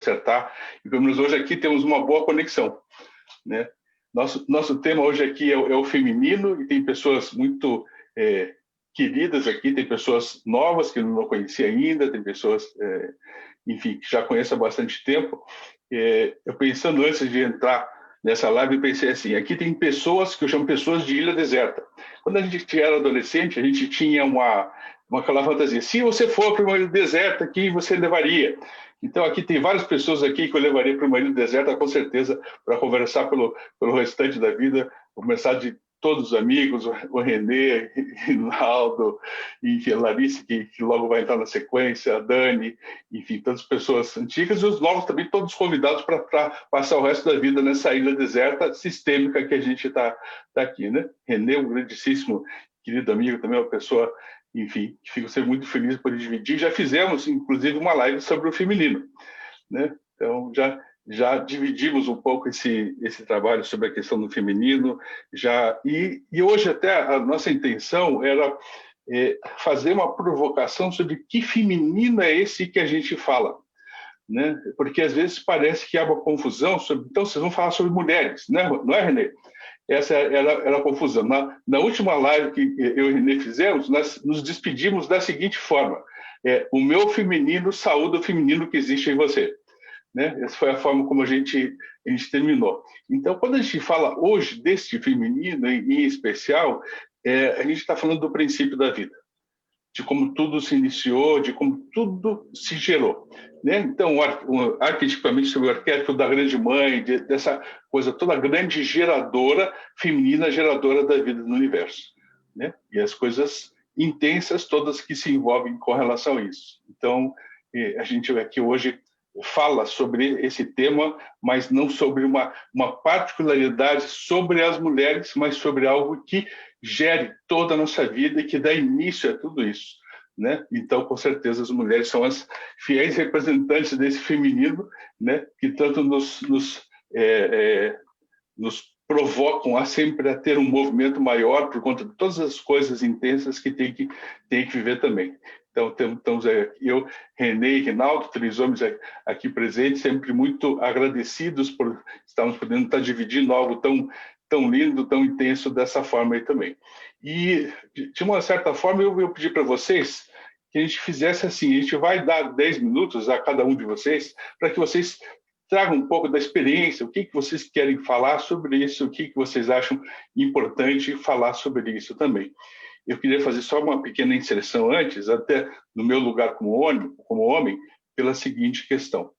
acertar, e pelo menos hoje aqui temos uma boa conexão, né? Nosso tema hoje aqui é o feminino, e tem pessoas muito queridas aqui, tem pessoas novas que eu não conheci ainda, tem pessoas, enfim, que já conheço há bastante tempo. Eu pensando antes de entrar nessa live, eu pensei assim, aqui tem pessoas que eu chamo pessoas de ilha deserta. Quando a gente era adolescente, a gente tinha aquela fantasia, se você for para uma ilha deserta, quem você levaria? Então, aqui tem várias pessoas aqui que eu levaria para uma ilha deserta, com certeza, para conversar pelo restante da vida, começar de todos os amigos, o Renê, Rinaldo, enfim, a Larissa, que logo vai entrar na sequência, a Dani, enfim, tantas pessoas antigas, e os novos também, todos convidados para passar o resto da vida nessa ilha deserta sistêmica que a gente está aqui, né? Renê, um grandíssimo querido amigo, também uma pessoa, enfim, que fico sempre muito feliz por dividir. Já fizemos, inclusive, uma live sobre o feminino, né? Então, já dividimos um pouco esse trabalho sobre a questão do feminino, e hoje até a nossa intenção era fazer uma provocação sobre que feminino é esse que a gente fala, né? Porque às vezes parece que há uma confusão sobre, então vocês vão falar sobre mulheres, né? Não é, Renê? Essa era a confusão. Na última live que eu e o Renê fizemos, nós nos despedimos da seguinte forma: o meu feminino saúda o feminino que existe em você. Né? Essa foi a forma como a gente terminou. Então, quando a gente fala hoje deste feminino em especial, a gente está falando do princípio da vida, de como tudo se iniciou, de como tudo se gerou. Né? Então, arquetipamente, sobre o arquétipo da grande mãe, dessa coisa toda grande geradora, feminina geradora da vida no universo. Né? E as coisas intensas todas que se envolvem com relação a isso. Então, a gente aqui hoje fala sobre esse tema, mas não sobre uma particularidade sobre as mulheres, mas sobre algo que gere toda a nossa vida e que dá início a tudo isso, né? Então, com certeza, as mulheres são as fiéis representantes desse feminino, né? Que tanto nos provocam a sempre a ter um movimento maior por conta de todas as coisas intensas que tem que viver também. Então, estamos aqui, eu, Renê e Rinaldo, 3 homens aqui presentes, sempre muito agradecidos por estarmos podendo estar dividindo algo tão lindo, tão intenso dessa forma aí também. E, de uma certa forma, eu pedi para vocês que a gente fizesse assim, a gente vai dar 10 minutos a cada um de vocês, para que vocês tragam um pouco da experiência, o que vocês querem falar sobre isso, o que vocês acham importante falar sobre isso também. Eu queria fazer só uma pequena inserção antes, até no meu lugar como homem, pela seguinte questão.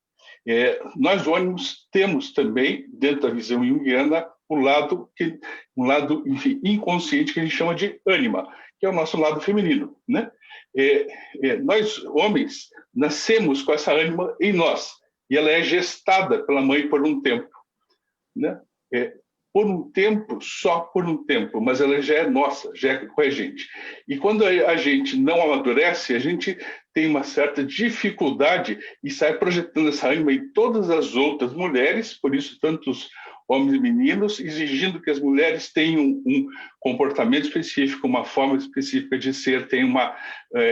Nós homens temos também, dentro da visão junguiana, um lado enfim, inconsciente que a gente chama de ânima, que é o nosso lado feminino, né? Nós, homens, nascemos com essa ânima em nós, e ela é gestada pela mãe por um tempo, né? Por um tempo, só por um tempo, mas ela já é nossa, já é com a gente. E quando a gente não amadurece, a gente tem uma certa dificuldade e sai projetando essa ânima em todas as outras mulheres, por isso tantos homens e meninos, exigindo que as mulheres tenham um comportamento específico, uma forma específica de ser,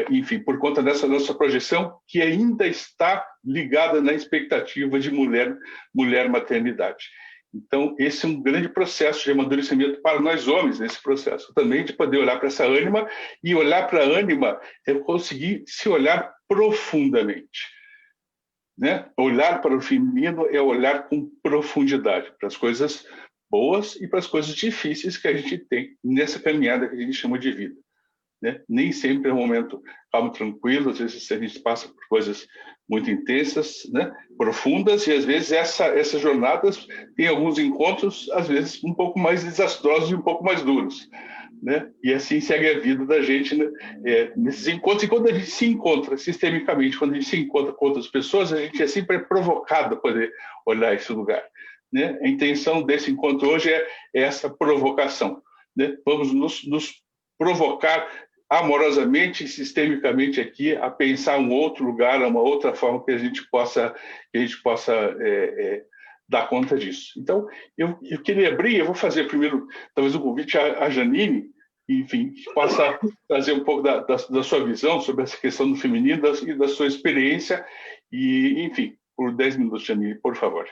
enfim, por conta dessa nossa projeção, que ainda está ligada na expectativa de mulher maternidade. Então, esse é um grande processo de amadurecimento para nós homens, nesse processo também, de poder olhar para essa ânima, e olhar para a ânima é conseguir se olhar profundamente. Né? Olhar para o feminino é olhar com profundidade para as coisas boas e para as coisas difíceis que a gente tem nessa caminhada que a gente chama de vida. Né? Nem sempre é um momento calmo, tranquilo, às vezes a gente passa por coisas muito intensas, né? Profundas, e às vezes essas jornadas têm alguns encontros, às vezes um pouco mais desastrosos e um pouco mais duros. Né? E assim segue a vida da gente, né? Nesses encontros. E quando a gente se encontra sistemicamente, quando a gente se encontra com outras pessoas, a gente é sempre provocado a poder olhar esse lugar. Né? A intenção desse encontro hoje é essa provocação. Né? Vamos nos provocar amorosamente e sistemicamente aqui a pensar um outro lugar, uma outra forma que a gente possa dar conta disso. Então, eu queria abrir, eu vou fazer primeiro, talvez, um convite à Janine, enfim, que possa trazer um pouco da sua visão sobre essa questão do feminino e da sua experiência, e, enfim, por 10 minutos, Jamile, por favor.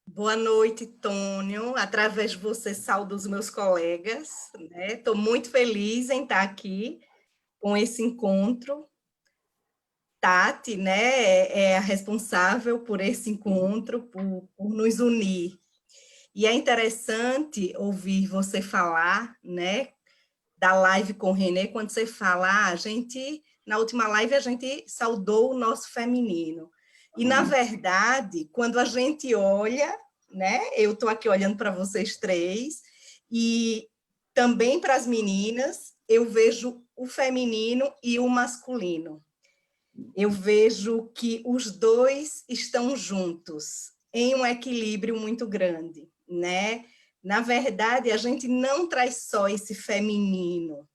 Boa noite, Tônio. Através de você, saúdo os meus colegas. Estou muito feliz em estar aqui com esse encontro. Tati, né, é a responsável por esse encontro, por nos unir. E é interessante ouvir você falar, né, da live com o Renê, quando você fala, na última live a gente saudou o nosso feminino. E, na verdade, quando a gente olha, né, eu estou aqui olhando para vocês três, e também para as meninas, eu vejo o feminino e o masculino. Eu vejo que os dois estão juntos, em um equilíbrio muito grande, né? Na verdade, a gente não traz só esse feminino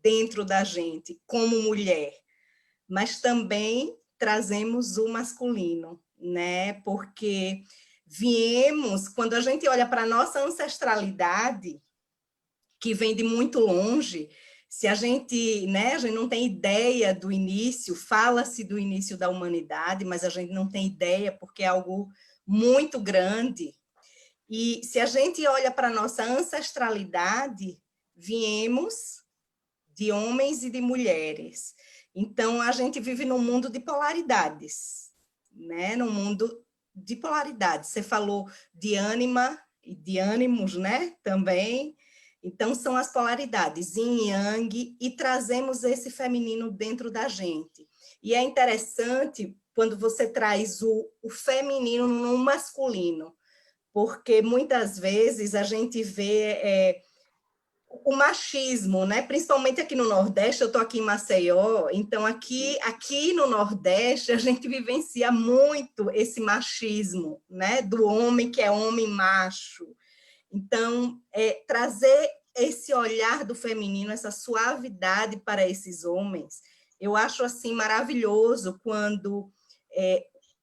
dentro da gente, como mulher, mas também trazemos o masculino, né? Porque viemos, quando a gente olha para a nossa ancestralidade, que vem de muito longe, se a gente, né, a gente não tem ideia do início, fala-se do início da humanidade, mas a gente não tem ideia porque é algo muito grande. E se a gente olha para a nossa ancestralidade, viemos de homens e de mulheres. Então, a gente vive num mundo de polaridades, né? Num mundo de polaridades. Você falou de ânima e de ânimos, né? Também. Então, são as polaridades, yin e yang, e trazemos esse feminino dentro da gente. E é interessante quando você traz o feminino no masculino, porque muitas vezes a gente vê o machismo, né? Principalmente aqui no Nordeste, eu estou aqui em Maceió, então aqui no Nordeste a gente vivencia muito esse machismo, né? Do homem que é homem macho. Então, trazer esse olhar do feminino, essa suavidade para esses homens, eu acho assim maravilhoso quando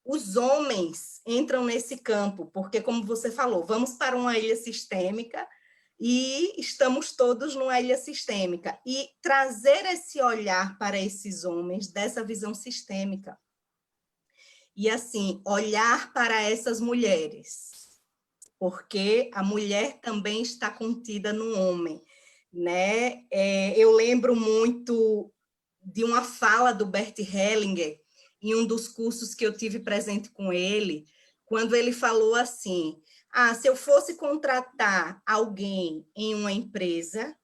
os homens entram nesse campo, porque, como você falou, vamos para uma ilha sistêmica e estamos todos numa ilha sistêmica. E trazer esse olhar para esses homens dessa visão sistêmica. E, assim, olhar para essas mulheres, porque a mulher também está contida no homem, né? Eu lembro muito de uma fala do Bert Hellinger, em um dos cursos que eu tive presente com ele, quando ele falou assim, se eu fosse contratar alguém em uma empresa,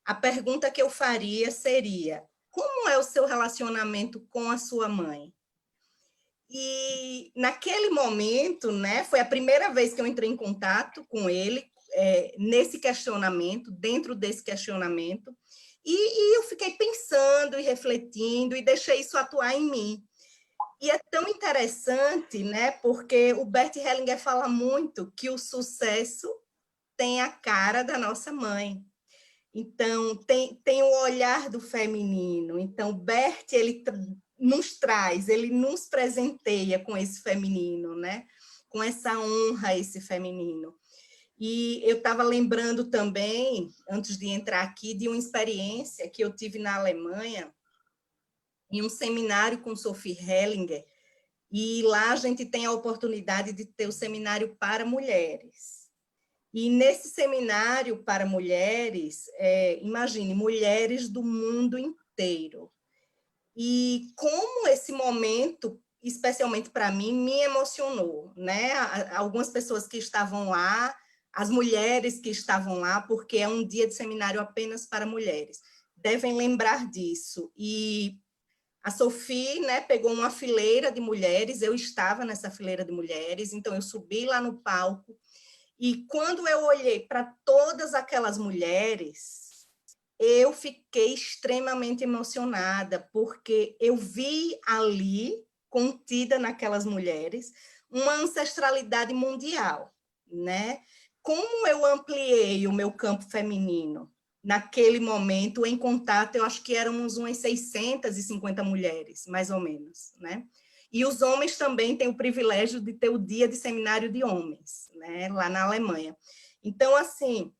a pergunta que eu faria seria, como é o seu relacionamento com a sua mãe? E naquele momento, né, foi a primeira vez que eu entrei em contato com ele, nesse questionamento, dentro desse questionamento, e eu fiquei pensando e refletindo e deixei isso atuar em mim. E é tão interessante, né, porque o Bert Hellinger fala muito que o sucesso tem a cara da nossa mãe. Então, tem o olhar do feminino. Então, o Bert, ele nos traz, ele nos presenteia com esse feminino, né? Com essa honra a esse feminino. E eu estava lembrando também, antes de entrar aqui, de uma experiência que eu tive na Alemanha, em um seminário com Sophie Hellinger, e lá a gente tem a oportunidade de ter o seminário para mulheres. E nesse seminário para mulheres, imagine, mulheres do mundo inteiro. E como esse momento, especialmente para mim, me emocionou, né? Algumas pessoas que estavam lá, as mulheres que estavam lá, porque é um dia de seminário apenas para mulheres, devem lembrar disso. E a Sophie, né, pegou uma fileira de mulheres, eu estava nessa fileira de mulheres, então eu subi lá no palco, e quando eu olhei para todas aquelas mulheres, eu fiquei extremamente emocionada, porque eu vi ali, contida naquelas mulheres, uma ancestralidade mundial, né? Como eu ampliei o meu campo feminino naquele momento, em contato, eu acho que éramos umas 650 mulheres, mais ou menos, né? E os homens também têm o privilégio de ter o dia de seminário de homens, né, lá na Alemanha. Então, assim,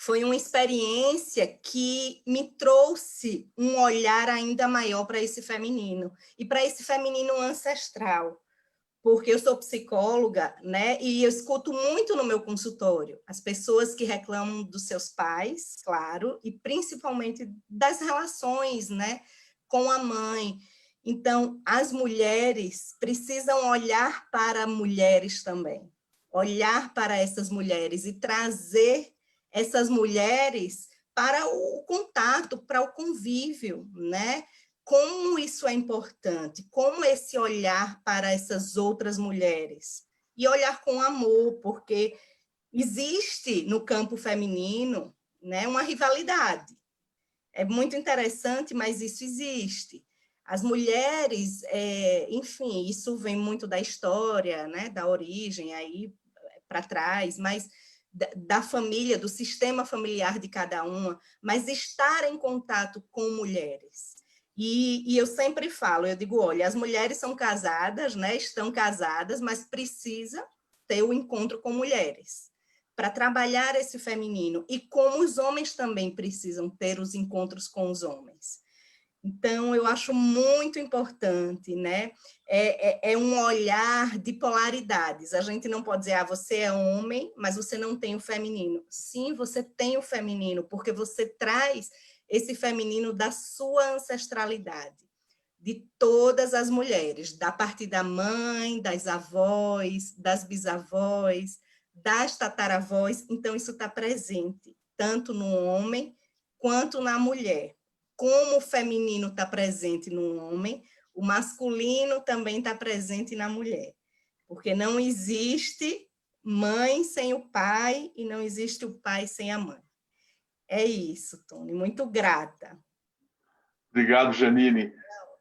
foi uma experiência que me trouxe um olhar ainda maior para esse feminino, e para esse feminino ancestral, porque eu sou psicóloga, né, e eu escuto muito no meu consultório as pessoas que reclamam dos seus pais, claro, e principalmente das relações, né, com a mãe. Então, as mulheres precisam olhar para mulheres também, olhar para essas mulheres e trazer essas mulheres para o contato, para o convívio, né? Como isso é importante, como esse olhar para essas outras mulheres. E olhar com amor, porque existe no campo feminino, né, uma rivalidade. É muito interessante, mas isso existe. As mulheres, enfim, isso vem muito da história, né, da origem aí para trás, mas da família, do sistema familiar de cada uma, mas estar em contato com mulheres. E eu sempre falo, eu digo, olha, as mulheres são casadas, né, estão casadas, mas precisa ter o encontro com mulheres para trabalhar esse feminino, e como os homens também precisam ter os encontros com os homens. Então, eu acho muito importante, né? É um olhar de polaridades. A gente não pode dizer, ah, você é homem, mas você não tem o feminino. Sim, você tem o feminino, porque você traz esse feminino da sua ancestralidade, de todas as mulheres, da parte da mãe, das avós, das bisavós, das tataravós. Então, isso está presente, tanto no homem quanto na mulher. Como o feminino está presente no homem, o masculino também está presente na mulher. Porque não existe mãe sem o pai e não existe o pai sem a mãe. É isso, Tony. Muito grata. Obrigado, Janine.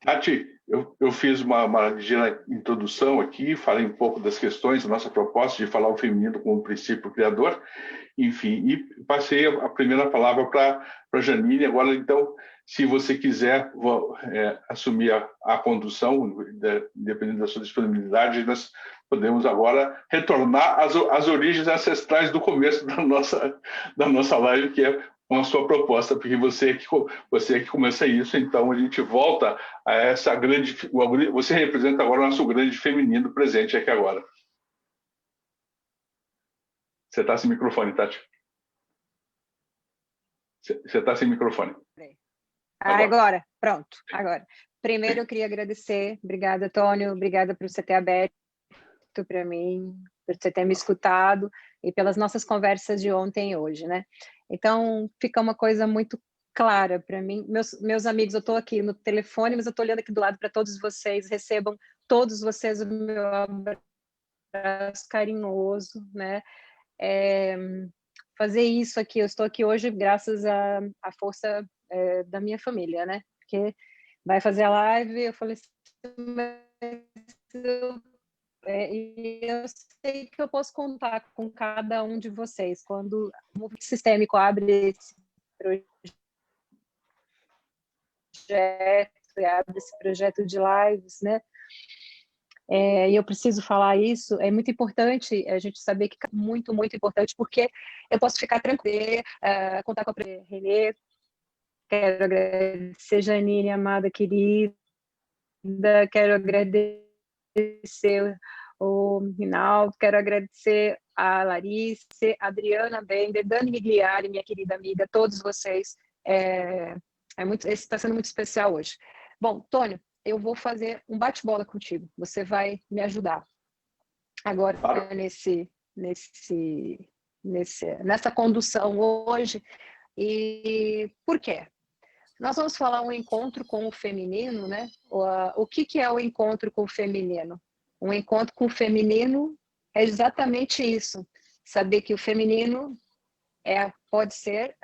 Tati, eu fiz uma ligeira introdução aqui, falei um pouco das questões da nossa proposta de falar o feminino como princípio criador, enfim, e passei a primeira palavra para a Janine. Agora, então, se você quiser assumir a condução, dependendo da sua disponibilidade, nós podemos agora retornar às origens ancestrais do começo da nossa live, que é com a sua proposta, porque você é que começa isso, então a gente volta a essa grande... Você representa agora o nosso grande feminino presente aqui agora. Você está sem microfone, Tati. Você está sem microfone. Agora, pronto, agora. Primeiro eu queria agradecer, obrigada, Tônio, obrigada por você ter aberto para mim, por você ter me escutado e pelas nossas conversas de ontem e hoje, né? Então, fica uma coisa muito clara para mim. Meus amigos, eu estou aqui no telefone, mas eu estou olhando aqui do lado para todos vocês, recebam todos vocês o meu abraço carinhoso, né? Fazer isso aqui, eu estou aqui hoje graças à força da minha família, né? Porque vai fazer a live, eu falei assim, e eu sei que eu posso contar com cada um de vocês quando o movimento sistêmico abre esse projeto de lives, né? E eu preciso falar isso, é muito importante a gente saber que é muito, muito importante, porque eu posso ficar tranquila, contar com a Renê, quero agradecer Janine, amada, querida, quero agradecer o Rinaldo, quero agradecer a Larissa, a Adriana Bender, Dani Migliari, minha querida amiga, todos vocês, esse está sendo muito especial hoje. Bom, Tônio, eu vou fazer um bate-bola contigo, você vai me ajudar agora nessa condução hoje. E por quê? Nós vamos falar um encontro com o feminino, né? O que é o encontro com o feminino? Um encontro com o feminino é exatamente isso, saber que o feminino pode ser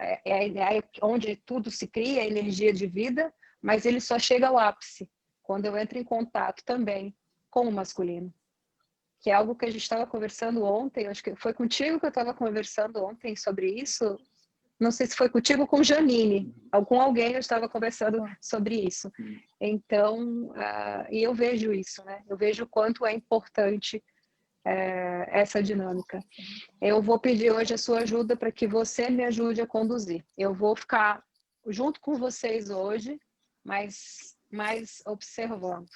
onde tudo se cria, a energia de vida, mas ele só chega ao ápice quando eu entro em contato também com o masculino, que é algo que a gente estava conversando ontem, acho que foi contigo que eu estava conversando ontem sobre isso, não sei se foi contigo ou com Janine, com alguém eu estava conversando sobre isso. Então, e eu vejo isso, né? Eu vejo o quanto é importante essa dinâmica. Eu vou pedir hoje a sua ajuda para que você me ajude a conduzir. Eu vou ficar junto com vocês hoje, mas mais observando,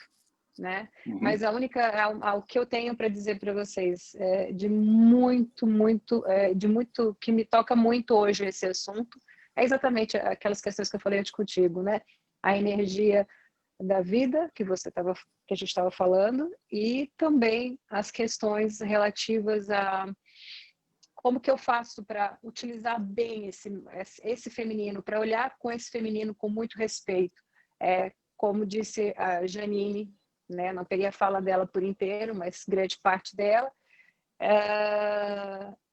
né? Mas o que eu tenho para dizer para vocês de muito que me toca muito hoje esse assunto é exatamente aquelas questões que eu falei antes contigo, né? A energia da vida que a gente estava falando e também as questões relativas a como que eu faço para utilizar bem esse feminino, para olhar com esse feminino com muito respeito. Como disse a Janine, né? Não peguei a fala dela por inteiro, mas grande parte dela,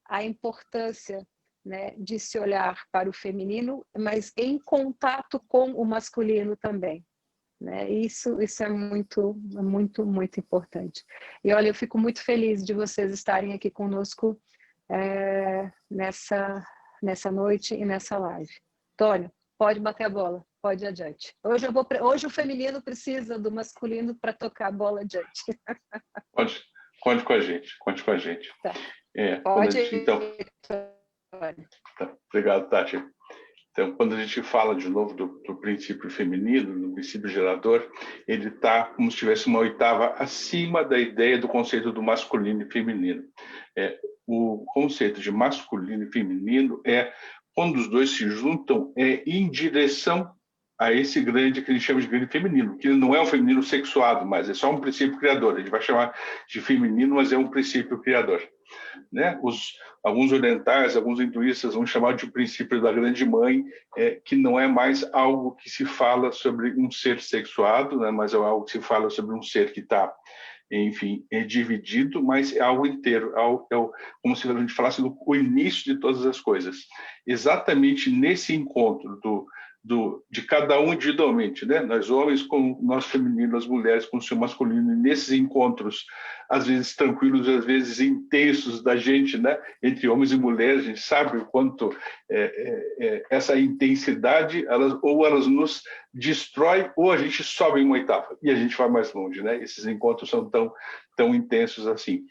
a importância, né, de se olhar para o feminino, mas em contato com o masculino também. Né? Isso é muito importante. E olha, eu fico muito feliz de vocês estarem aqui conosco nessa noite e nessa live. Tônio, pode bater a bola, pode ir adiante. Hoje o feminino precisa do masculino para tocar a bola adiante. Conte com a gente, conte com a gente. Tá. Pode ir, então, obrigado, Tati. Então, quando a gente fala de novo do princípio feminino, do princípio gerador, ele está como se tivesse uma oitava acima da ideia do conceito do masculino e feminino. O conceito de masculino e feminino quando os dois se juntam, em direção a esse grande que a gente chama de grande feminino, que não é um feminino sexuado, mas é só um princípio criador. A gente vai chamar de feminino, mas é um princípio criador. Né? Alguns orientais, alguns hinduístas vão chamar de princípio da grande mãe, que não é mais algo que se fala sobre um ser sexuado, né? Mas é algo que se fala sobre um ser que está, enfim, dividido, mas é algo inteiro, como se a gente falasse do início de todas as coisas. Exatamente nesse encontro de cada um individualmente, né? Nós homens com o nosso feminino, as mulheres com o seu masculino, e nesses encontros, às vezes tranquilos, às vezes intensos da gente, né? Entre homens e mulheres, a gente sabe o quanto essa intensidade, elas nos destrói, ou a gente sobe em uma etapa e a gente vai mais longe, né? Esses encontros são tão intensos assim.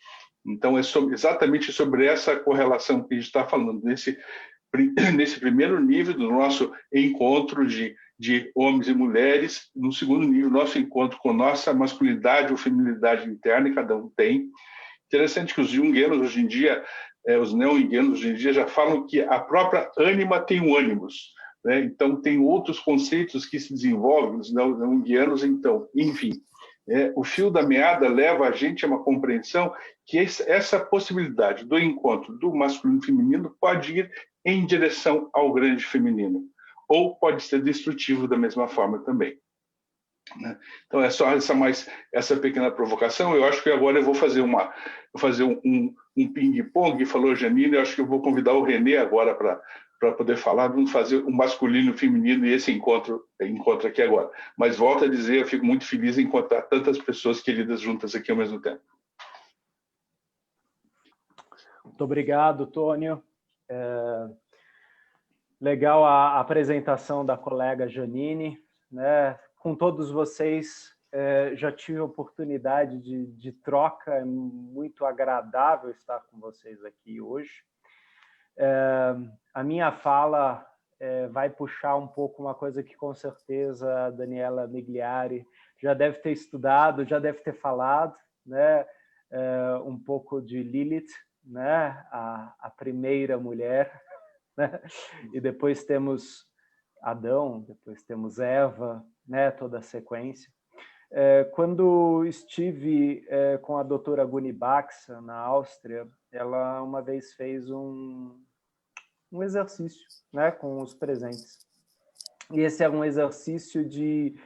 Então, exatamente sobre essa correlação que a gente está falando, nesse primeiro nível do nosso encontro de homens e mulheres, no segundo nível, nosso encontro com nossa masculinidade ou feminilidade interna, e cada um tem. Interessante que os junguianos hoje em dia, os neo-junguianos hoje em dia já falam que a própria ânima tem um ânimos, né? Então, tem outros conceitos que se desenvolvem, os neo-junguianos, então, enfim. O fio da meada leva a gente a uma compreensão que essa possibilidade do encontro do masculino e feminino pode ir em direção ao grande feminino, ou pode ser destrutivo da mesma forma também. Então, é só essa pequena provocação. Eu acho que agora eu vou fazer um ping-pong, falou Janine, eu acho que eu vou convidar o René agora para poder falar, vamos fazer o masculino e o feminino e esse encontro aqui agora. Mas volto a dizer, eu fico muito feliz em encontrar tantas pessoas queridas juntas aqui ao mesmo tempo. Muito obrigado, Tônio. Legal a apresentação da colega Janine, né? Com todos vocês, já tive a oportunidade de troca, é muito agradável estar com vocês aqui hoje. A minha fala vai puxar um pouco uma coisa que com certeza a Daniela Migliari já deve ter estudado, já deve ter falado, né? Um pouco de Lilith, né? A primeira mulher, né? E depois temos Adão, depois temos Eva, né? Toda a sequência. Quando estive com a doutora Guni Baxa, na Áustria, ela uma vez fez um exercício, né? Com os presentes. E esse é um exercício de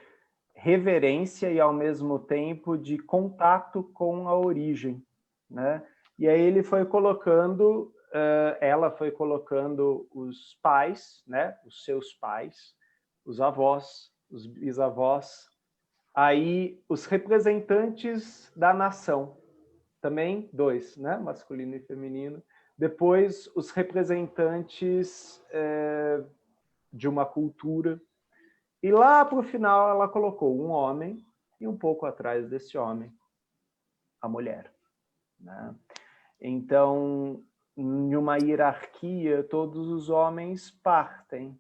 reverência e, ao mesmo tempo, de contato com a origem, né? E aí ele foi colocando, ela foi colocando os pais, né? Os seus pais, os avós, os bisavós, aí os representantes da nação, também dois, né? Masculino e feminino. Depois os representantes de uma cultura. E lá para o final ela colocou um homem e um pouco atrás desse homem, a mulher. né? Então, em uma hierarquia, todos os homens partem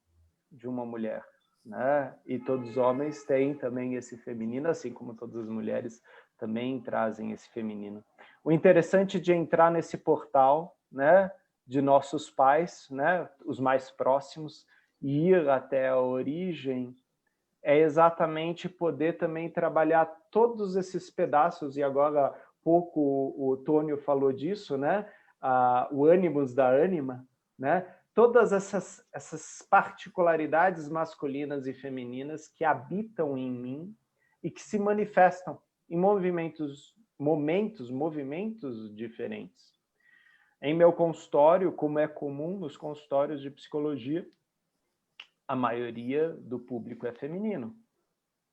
de uma mulher, né? E todos os homens têm também esse feminino, assim como todas as mulheres também trazem esse feminino. O interessante de entrar nesse portal, né, de nossos pais, né, os mais próximos, e ir até a origem, é exatamente poder também trabalhar todos esses pedaços, e agora pouco o Tônio falou disso, né? O ânimos da ânima, né? Todas essas particularidades masculinas e femininas que habitam em mim e que se manifestam em movimentos diferentes. Em meu consultório, como é comum nos consultórios de psicologia, a maioria do público é feminino.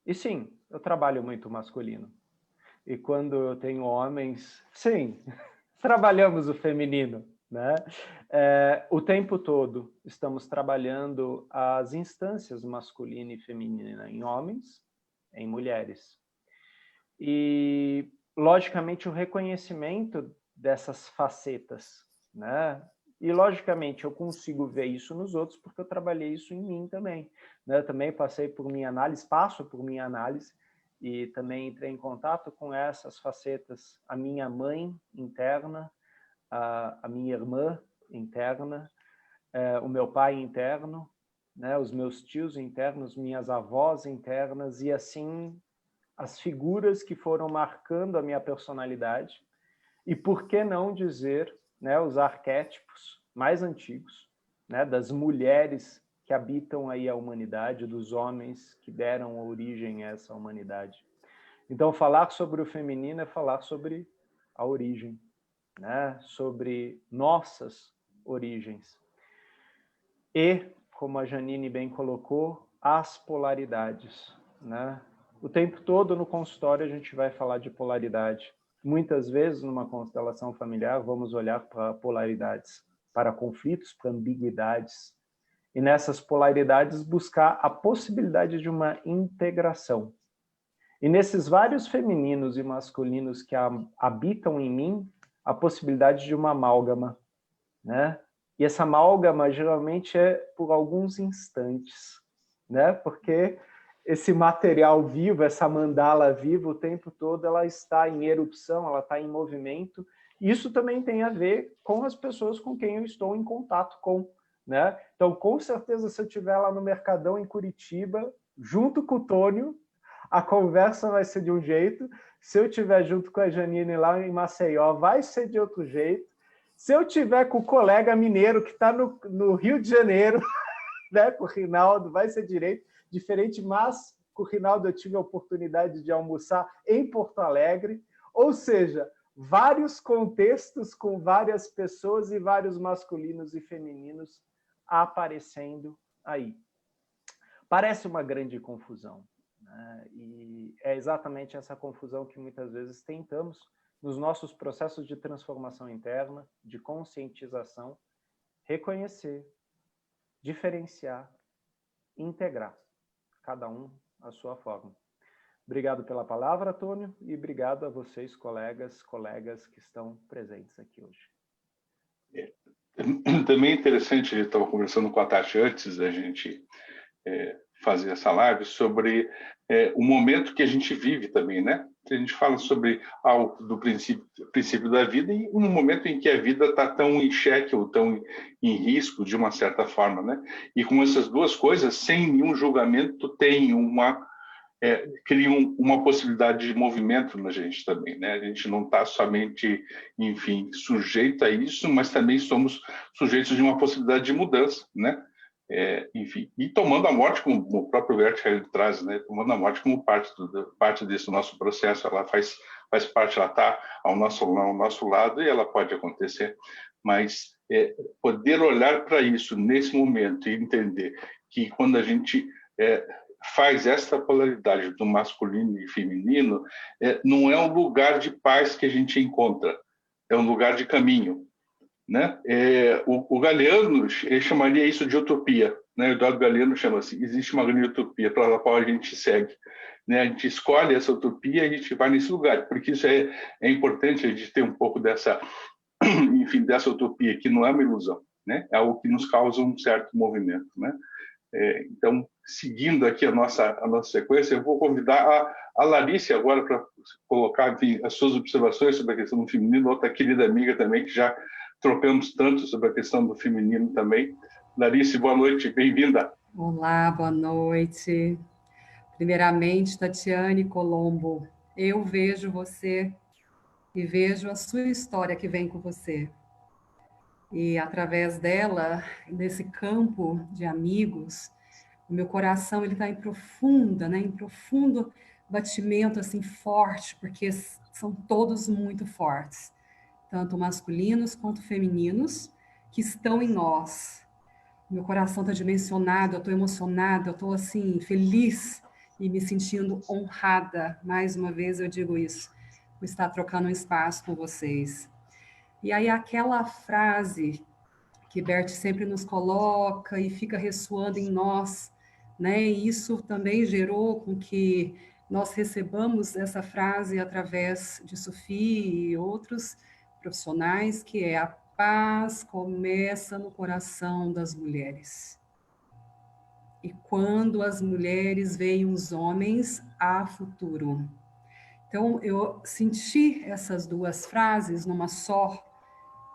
E sim, eu trabalho muito masculino. E quando eu tenho homens, sim, trabalhamos o feminino, né? O tempo todo estamos trabalhando as instâncias masculina e feminina em homens, em mulheres. E, logicamente, o reconhecimento dessas facetas, né? E, logicamente, eu consigo ver isso nos outros porque eu trabalhei isso em mim também, né? Eu também passei por minha análise, passo por minha análise, e também entrei em contato com essas facetas, a minha mãe interna, a minha irmã interna, o meu pai interno, né? Os meus tios internos, minhas avós internas, e assim as figuras que foram marcando a minha personalidade, e por que não dizer, né, os arquétipos mais antigos, né, das mulheres que habitam aí a humanidade, dos homens que deram origem a essa humanidade. Então, falar sobre o feminino é falar sobre a origem, né, sobre nossas origens. E, como a Janine bem colocou, as polaridades, né? O tempo todo no consultório a gente vai falar de polaridade. Muitas vezes, numa constelação familiar, vamos olhar para polaridades, para conflitos, para ambiguidades. E nessas polaridades buscar a possibilidade de uma integração. E nesses vários femininos e masculinos que habitam em mim, a possibilidade de uma amálgama, né? E essa amálgama geralmente é por alguns instantes, né? Porque esse material vivo, essa mandala viva, o tempo todo ela está em erupção, ela está em movimento. Isso também tem a ver com as pessoas com quem eu estou em contato com, né? Então, com certeza, se eu estiver lá no Mercadão, em Curitiba, junto com o Tônio, a conversa vai ser de um jeito. Se eu estiver junto com a Janine lá em Maceió, vai ser de outro jeito. Se eu estiver com o colega mineiro que está no Rio de Janeiro, né, com o Rinaldo, vai ser diferente, mas com o Rinaldo eu tive a oportunidade de almoçar em Porto Alegre, ou seja, vários contextos com várias pessoas e vários masculinos e femininos aparecendo aí. Parece uma grande confusão, né? E é exatamente essa confusão que muitas vezes tentamos nos nossos processos de transformação interna, de conscientização, reconhecer, diferenciar, integrar, cada um à sua forma. Obrigado pela palavra, Tônio, e obrigado a vocês, colegas que estão presentes aqui hoje. Também é interessante, a gente estava conversando com a Tati antes da gente fazer essa live, sobre o momento que a gente vive também, né? A gente fala sobre do princípio da vida e um momento em que a vida está tão em xeque ou tão em risco, de uma certa forma, né? E com essas duas coisas, sem nenhum julgamento, criam uma possibilidade de movimento na gente também, né? A gente não está somente, enfim, sujeito a isso, mas também somos sujeitos de uma possibilidade de mudança, né? Enfim, e tomando a morte, como o próprio Gert Helen traz, né? Tomando a morte como parte desse nosso processo, ela faz parte, ela está ao nosso lado e ela pode acontecer, mas poder olhar para isso nesse momento e entender que quando a gente faz essa polaridade do masculino e feminino, não é um lugar de paz que a gente encontra, é um lugar de caminho, né? O Galeano, ele chamaria isso de utopia, né? O Eduardo Galeano chama assim, existe uma grande utopia pela qual a gente segue, né? A gente escolhe essa utopia e a gente vai nesse lugar, porque isso é importante a gente ter um pouco dessa, enfim, dessa utopia, que não é uma ilusão, né? É algo que nos causa um certo movimento, né? Então, seguindo aqui a nossa sequência, eu vou convidar a Larissa agora para colocar, enfim, as suas observações sobre a questão do feminino, outra querida amiga também, que já trocamos tanto sobre a questão do feminino também. Larissa, boa noite, bem-vinda. Olá, boa noite. Primeiramente, Tatiane Colombo, eu vejo você e vejo a sua história que vem com você. E através dela, nesse campo de amigos, o meu coração ele está em profunda, né, em profundo batimento assim forte, porque são todos muito fortes, tanto masculinos quanto femininos, que estão em nós. Meu coração está dimensionado, eu estou emocionada, eu estou assim feliz e me sentindo honrada. Mais uma vez eu digo isso, por estar trocando um espaço com vocês. E aí aquela frase que Bert sempre nos coloca e fica ressoando em nós, né? E isso também gerou com que nós recebamos essa frase através de Sophie e outros profissionais, que é a paz começa no coração das mulheres. E quando as mulheres veem os homens, há futuro. Então, eu senti essas duas frases numa só,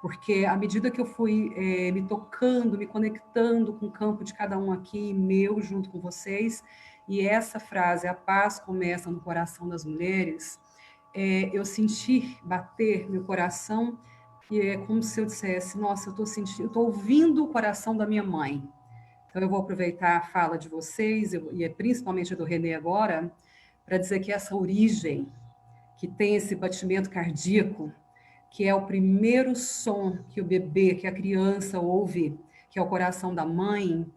porque à medida que eu fui me tocando, me conectando com o campo de cada um aqui, meu, junto com vocês, e essa frase, a paz começa no coração das mulheres, eu senti bater meu coração, e é como se eu dissesse, nossa, eu estou ouvindo o coração da minha mãe. Então, eu vou aproveitar a fala de vocês, e principalmente do René agora, para dizer que essa origem, que tem esse batimento cardíaco, que é o primeiro som que o bebê, que a criança ouve, que é o coração da mãe,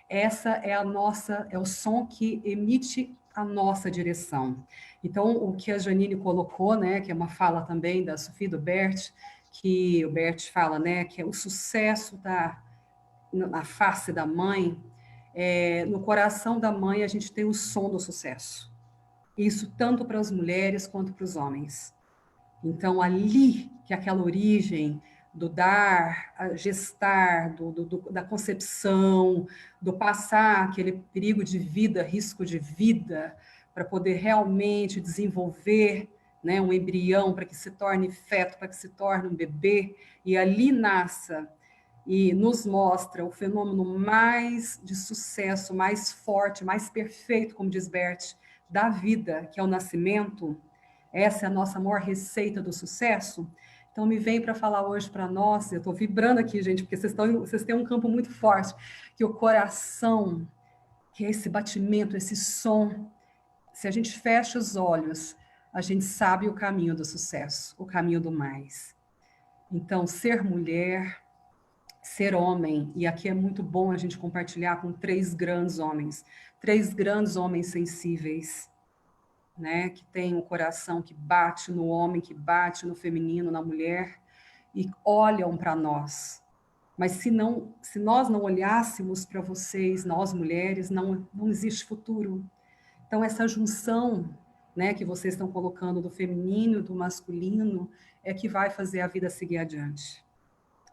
essa é é o som que emite a nossa direção. Então, o que a Janine colocou, né, que é uma fala também da Sophie do Bert, que o Bert fala, né, que é o sucesso na face da mãe, no coração da mãe a gente tem o som do sucesso. Isso tanto para as mulheres quanto para os homens. Então, ali, que é aquela origem do dar, a gestar, da concepção, do passar aquele perigo de vida, risco de vida, para poder realmente desenvolver, né, um embrião, para que se torne feto, para que se torne um bebê, e ali nasça e nos mostra o fenômeno mais de sucesso, mais forte, mais perfeito, como diz Bert, da vida, que é o nascimento. Essa é a nossa maior receita do sucesso. Então, me vem para falar hoje para nós, eu estou vibrando aqui, gente, porque vocês têm um campo muito forte, que o coração, que é esse batimento, esse som, se a gente fecha os olhos, a gente sabe o caminho do sucesso, o caminho do mais. Então, ser mulher, ser homem, e aqui é muito bom a gente compartilhar com três grandes homens sensíveis, né, que tem um coração que bate no homem, que bate no feminino, na mulher, e olham para nós. Mas se nós não olhássemos para vocês, nós mulheres, não existe futuro. Então, essa junção, né, que vocês estão colocando do feminino e do masculino é que vai fazer a vida seguir adiante.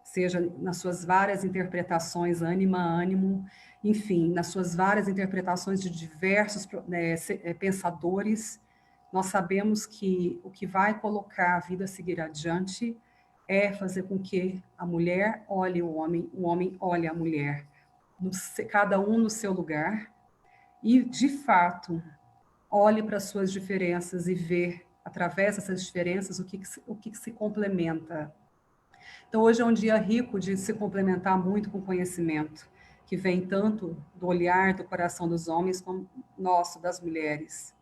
Seja nas suas várias interpretações, ânima, ânimo, enfim, nas suas várias interpretações de diversos pensadores, nós sabemos que o que vai colocar a vida a seguir adiante é fazer com que a mulher olhe o homem olhe a mulher, cada um no seu lugar, e, de fato, olhe para as suas diferenças e vê, através dessas diferenças, o que se complementa. Então, hoje é um dia rico de se complementar muito com conhecimento, que vem tanto do olhar, do coração dos homens, como nosso, das mulheres.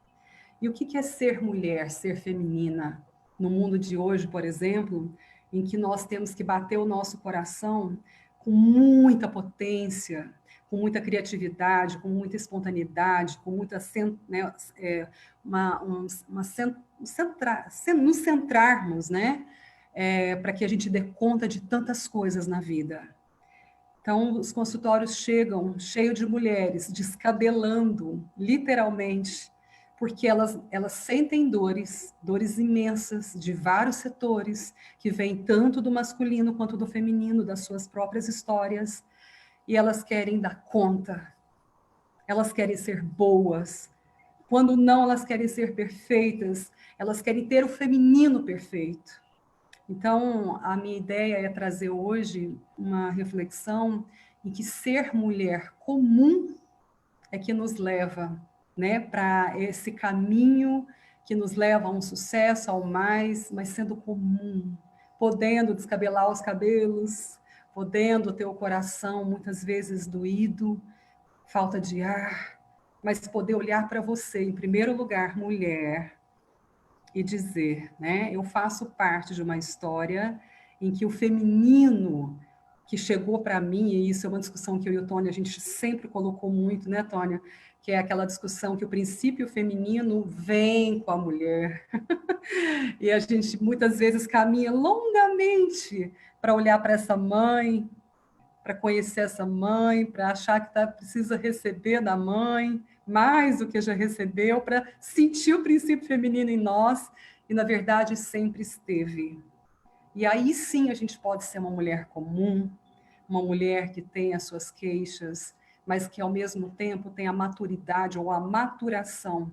E o que é ser mulher, ser feminina? No mundo de hoje, por exemplo, em que nós temos que bater o nosso coração com muita potência, com muita criatividade, com muita espontaneidade, com muita, né, nos centrarmos, né, para que a gente dê conta de tantas coisas na vida. Então, os consultórios chegam cheio de mulheres, descabelando, literalmente, porque elas sentem dores imensas, de vários setores, que vêm tanto do masculino quanto do feminino, das suas próprias histórias, e elas querem dar conta, elas querem ser boas. Quando não, elas querem ser perfeitas, elas querem ter o feminino perfeito. Então, a minha ideia é trazer hoje uma reflexão em que ser mulher comum é que nos leva, né, para esse caminho que nos leva a um sucesso, ao mais, mas sendo comum, podendo descabelar os cabelos, podendo ter o coração muitas vezes doído, falta de ar, mas poder olhar para você, em primeiro lugar, mulher, e dizer, né, eu faço parte de uma história em que o feminino que chegou para mim, e isso é uma discussão que eu e o Tônia, a gente sempre colocou muito, né, Tônia? Que é aquela discussão que o princípio feminino vem com a mulher. E a gente muitas vezes caminha longamente para olhar para essa mãe, para conhecer essa mãe, para achar que precisa receber da mãe mais do que já recebeu, para sentir o princípio feminino em nós, e na verdade sempre esteve. E aí sim a gente pode ser uma mulher comum, uma mulher que tem as suas queixas, mas que ao mesmo tempo tem a maturidade ou a maturação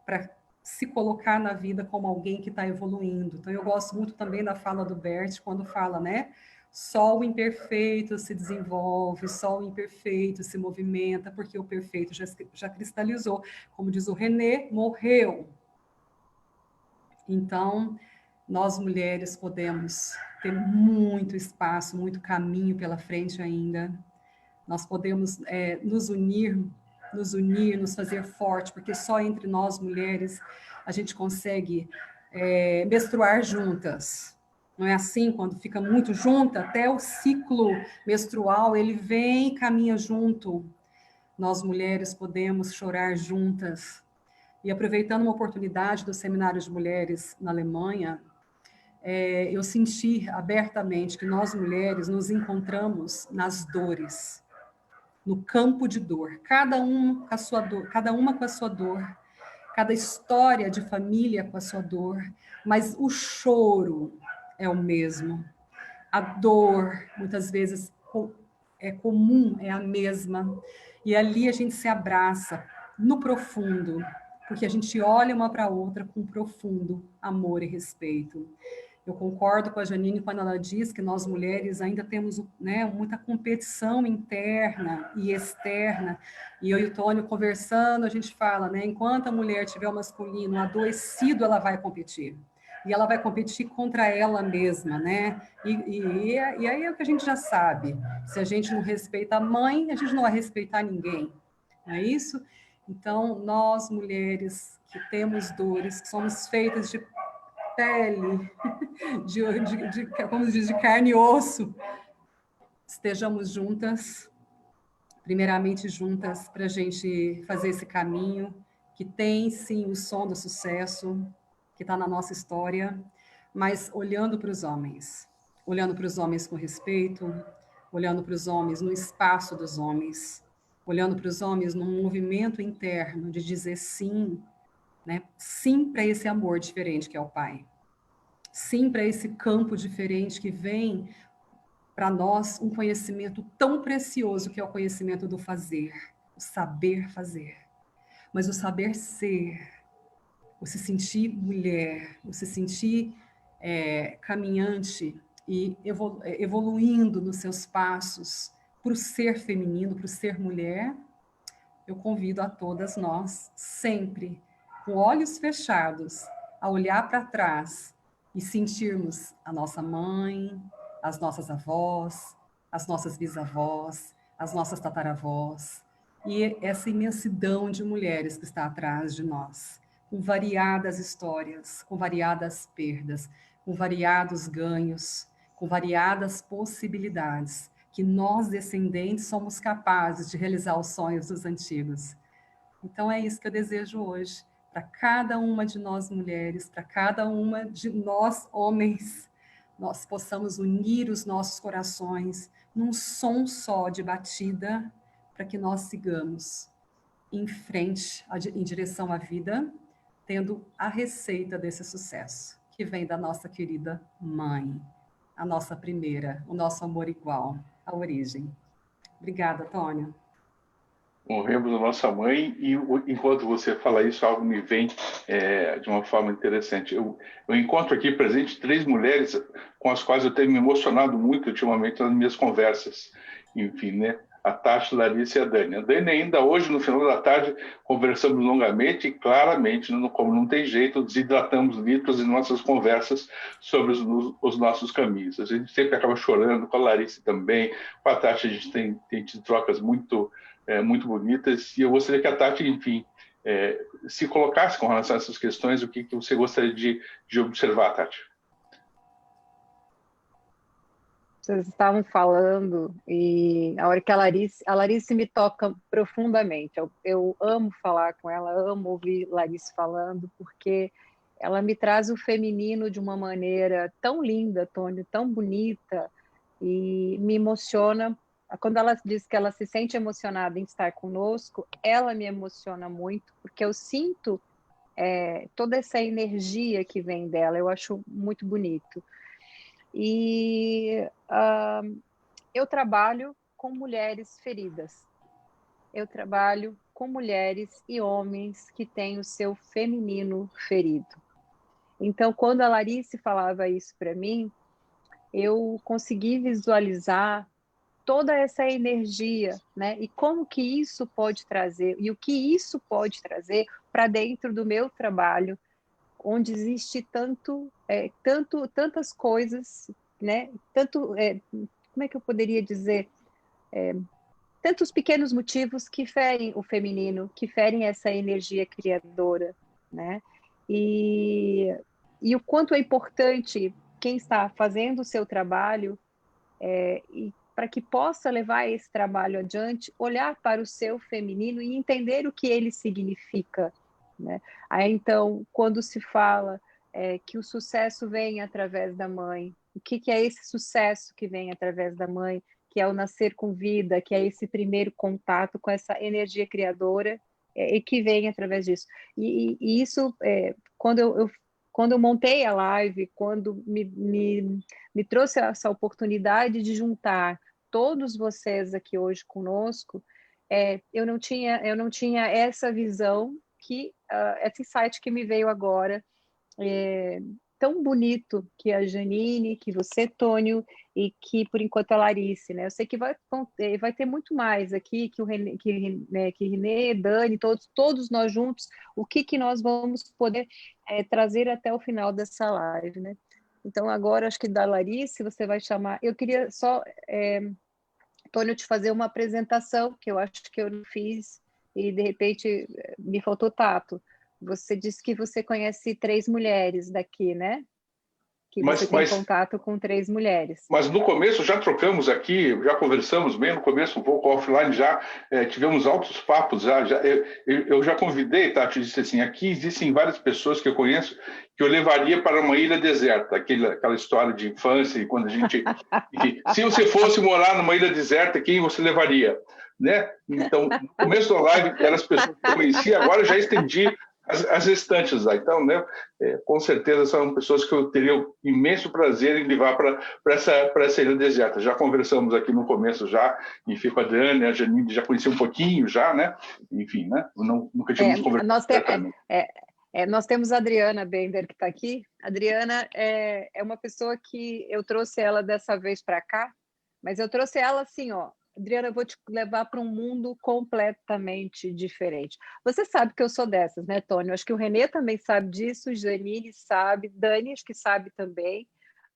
para se colocar na vida como alguém que está evoluindo. Então eu gosto muito também da fala do Bert, quando fala, né? Só o imperfeito se desenvolve, só o imperfeito se movimenta, porque o perfeito já cristalizou. Como diz o René, morreu. Então, nós mulheres podemos ter muito espaço, muito caminho pela frente ainda. Nós podemos nos unir, nos fazer forte, porque só entre nós mulheres a gente consegue menstruar juntas. Não é assim? Quando fica muito junta, até o ciclo menstrual, ele vem e caminha junto. Nós mulheres podemos chorar juntas. E aproveitando uma oportunidade do Seminário de Mulheres na Alemanha, eu senti abertamente que nós mulheres nos encontramos nas dores, no campo de dor, cada uma com a sua dor, cada história de família com a sua dor, mas o choro é o mesmo. A dor, muitas vezes, é comum, é a mesma. E ali a gente se abraça no profundo, porque a gente olha uma para a outra com profundo amor e respeito. Eu concordo com a Janine quando ela diz que nós mulheres ainda temos, né, muita competição interna e externa. E eu e o Tônio conversando, a gente fala, né, enquanto a mulher tiver o masculino adoecido, ela vai competir. E ela vai competir contra ela mesma, né? E aí é o que a gente já sabe. Se a gente não respeita a mãe, a gente não vai respeitar ninguém. Não é isso? Então, nós mulheres que temos dores, que somos feitas de pele, como diz, de carne e osso, estejamos juntas, primeiramente juntas, para a gente fazer esse caminho, que tem, sim, o som do sucesso, que está na nossa história, mas olhando para os homens com respeito, olhando para os homens no espaço dos homens, olhando para os homens num movimento interno de dizer sim, né? Sim para esse amor diferente que é o Pai. Sim para esse campo diferente que vem para nós um conhecimento tão precioso que é o conhecimento do fazer, o saber fazer. Mas o saber ser, o se sentir mulher, o se sentir caminhante e evoluindo nos seus passos para o ser feminino, para o ser mulher, eu convido a todas nós, sempre, com olhos fechados, a olhar para trás e sentirmos a nossa mãe, as nossas avós, as nossas bisavós, as nossas tataravós, e essa imensidão de mulheres que está atrás de nós, com variadas histórias, com variadas perdas, com variados ganhos, com variadas possibilidades, que nós, descendentes, somos capazes de realizar os sonhos dos antigos. Então, é isso que eu desejo hoje, para cada uma de nós mulheres, para cada uma de nós homens, nós possamos unir os nossos corações num som só de batida, para que nós sigamos em frente, em direção à vida, tendo a receita desse sucesso, que vem da nossa querida mãe, a nossa primeira, o nosso amor igual, a origem. Obrigada, Tônia. Honremos a nossa mãe e, enquanto você fala isso, algo me vem de uma forma interessante. Eu encontro aqui presente 3 mulheres com as quais eu tenho me emocionado muito ultimamente nas minhas conversas. Enfim, né? A Tati, a Larissa e a Dani. A Dani ainda hoje, no final da tarde, conversamos longamente e claramente, como não tem jeito, desidratamos litros em nossas conversas sobre os nossos caminhos. A gente sempre acaba chorando, com a Larissa também, com a Tati a gente tem tido trocas muito bonitas, e eu gostaria que a Tati, enfim, se colocasse com relação a essas questões, o que você gostaria de observar, Tati? Vocês estavam falando, e a hora que a Larice me toca profundamente. Eu amo falar com ela, amo ouvir Larice falando, porque ela me traz o feminino de uma maneira tão linda, Tônia, tão bonita, e me emociona. Quando ela diz que ela se sente emocionada em estar conosco, ela me emociona muito, porque eu sinto toda essa energia que vem dela, eu acho muito bonito. E eu trabalho com mulheres feridas, eu trabalho com mulheres e homens que têm o seu feminino ferido. Então, quando a Larice falava isso para mim, eu consegui visualizar toda essa energia, né? E como que isso pode trazer, e o que isso pode trazer para dentro do meu trabalho, onde existe tantas coisas, né? Como é que eu poderia dizer? Tantos pequenos motivos que ferem o feminino, que ferem essa energia criadora, né? E o quanto é importante quem está fazendo o seu trabalho, e para que possa levar esse trabalho adiante, olhar para o seu feminino e entender o que ele significa, né? Aí, então, quando se fala que o sucesso vem através da mãe, o que é esse sucesso que vem através da mãe, que é o nascer com vida, que é esse primeiro contato com essa energia criadora, e que vem através disso. E isso, quando eu montei a live, quando me trouxe essa oportunidade de juntar todos vocês aqui hoje conosco, eu não tinha essa visão, esse insight que me veio agora, tão bonito, que a Janine, que você, Tônio, e que, por enquanto, a Larice, né? Eu sei que vai ter muito mais aqui, que Renê, Dani, todos nós juntos, o que nós vamos poder trazer até o final dessa live, né? Então, agora, acho que da Larice, você vai chamar... Eu queria só, Tônio, te fazer uma apresentação, que eu acho que eu não fiz, e, de repente, me faltou tato. Você disse que você conhece 3 mulheres daqui, né? Que você tem contato com 3 mulheres. Mas no começo já trocamos aqui, já conversamos bem no começo, um pouco offline, já tivemos altos papos. Eu já convidei, Tati, disse assim, aqui existem várias pessoas que eu conheço que eu levaria para uma ilha deserta, aquela história de infância, e quando a gente... se você fosse morar numa ilha deserta, quem você levaria? Né? Então, no começo da live, eram as pessoas que eu conhecia, agora eu já estendi as restantes lá. Então, né, com certeza são pessoas que eu teria o imenso prazer em levar para essa ilha deserta. Já conversamos aqui no começo já, e com a Dani, a Janine já conhecia um pouquinho já, né? Enfim, né? Nunca tínhamos conversado. Nós temos a Adriana Bender, que está aqui. A Adriana é uma pessoa que eu trouxe ela dessa vez para cá, mas eu trouxe ela assim, ó, Adriana, eu vou te levar para um mundo completamente diferente. Você sabe que eu sou dessas, né, Tônio? Acho que o Renê também sabe disso, Janine sabe, Dani acho que sabe também,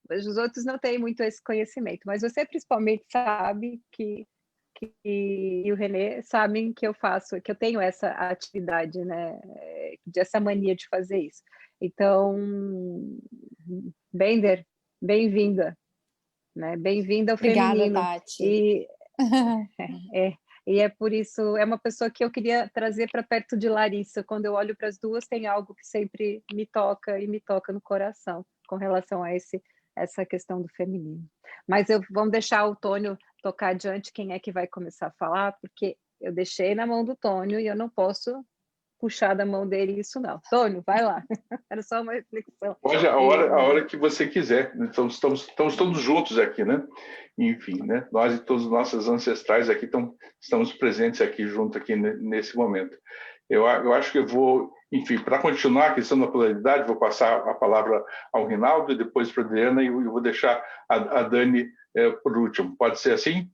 mas os outros não têm muito esse conhecimento. Mas você principalmente sabe e o Renê sabem que eu faço, que eu tenho essa atividade, né, essa mania de fazer isso. Então, Bender, bem-vinda, né? Bem-vinda ao feminino. Obrigada, Tati. E é por isso, é uma pessoa que eu queria trazer para perto de Larissa. Quando eu olho para as duas, tem algo que sempre me toca no coração com relação a esse essa questão do feminino. Mas vamos deixar o Tônio tocar adiante quem é que vai começar a falar, porque eu deixei na mão do Tônio e eu não posso puxar da mão dele isso não. Tônio, vai lá. Era só uma reflexão. Pode a hora que você quiser. Então, estamos todos juntos aqui, né? Enfim, né? Nós e todos os nossos ancestrais aqui estamos presentes aqui junto aqui nesse momento. Eu acho que eu vou, enfim, para continuar a questão da pluralidade, vou passar a palavra ao Rinaldo e depois para a Adriana, e eu vou deixar a Dani por último. Pode ser assim?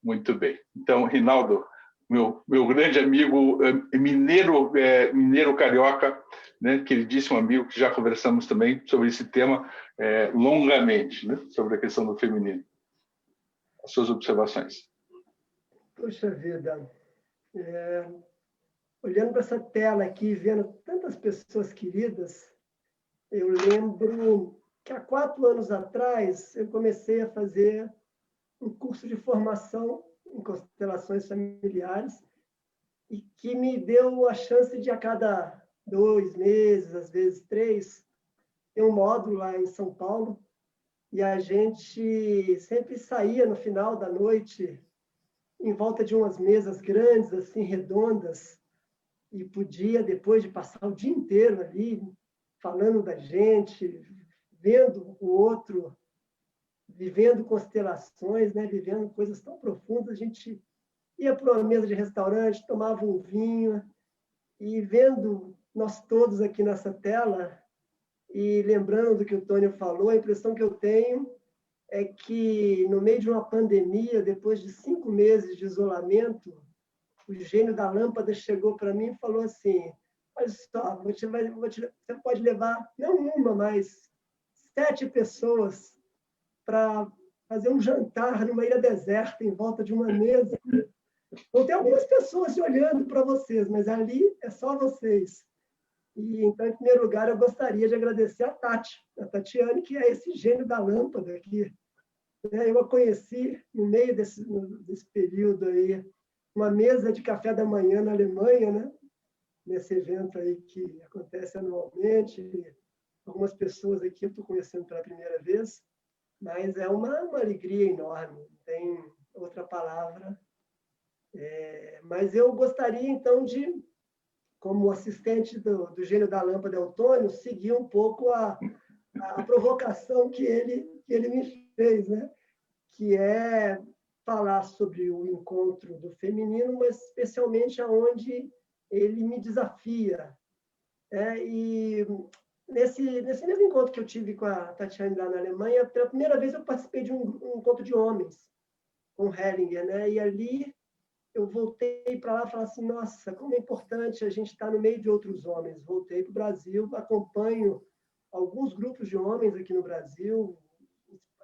Muito bem. Então, Rinaldo, meu grande amigo mineiro carioca, né, queridíssimo amigo, que já conversamos também sobre esse tema longamente, né, sobre a questão do feminino. As suas observações. Poxa vida, olhando para essa tela aqui, vendo tantas pessoas queridas, eu lembro que há 4 anos atrás eu comecei a fazer um curso de formação em constelações familiares e que me deu a chance de, a cada 2 meses, às vezes 3, ter um módulo lá em São Paulo, e a gente sempre saía no final da noite em volta de umas mesas grandes, assim, redondas, e podia, depois de passar o dia inteiro ali, falando da gente, vendo o outro, vivendo constelações, né? Vivendo coisas tão profundas, a gente ia para uma mesa de restaurante, tomava um vinho, e vendo nós todos aqui nessa tela, e lembrando do que o Tônio falou, a impressão que eu tenho é que, no meio de uma pandemia, depois de 5 meses de isolamento, o gênio da lâmpada chegou para mim e falou assim: olha só, você pode levar, não uma, mas 7 pessoas para fazer um jantar numa ilha deserta, em volta de uma mesa. Então, tem algumas pessoas olhando para vocês, mas ali é só vocês. E, então, em primeiro lugar, eu gostaria de agradecer a Tatiane, que é esse gênio da lâmpada aqui. Eu a conheci no meio desse período aí, uma mesa de café da manhã na Alemanha, né? Nesse evento aí que acontece anualmente. Algumas pessoas aqui eu estou conhecendo pela primeira vez, mas é uma alegria enorme, não tem outra palavra. Mas eu gostaria, então, de, como assistente do gênio da lâmpada, Antônio, seguir um pouco a provocação que ele me fez, né? Que é falar sobre o encontro do feminino, mas especialmente aonde ele me desafia. E nesse mesmo encontro que eu tive com a Tatiane lá na Alemanha, pela primeira vez eu participei de um encontro de homens com Hellinger, né? E ali eu voltei para lá e falei assim: nossa, como é importante a gente estar no meio de outros homens. Voltei para o Brasil, acompanho alguns grupos de homens aqui no Brasil,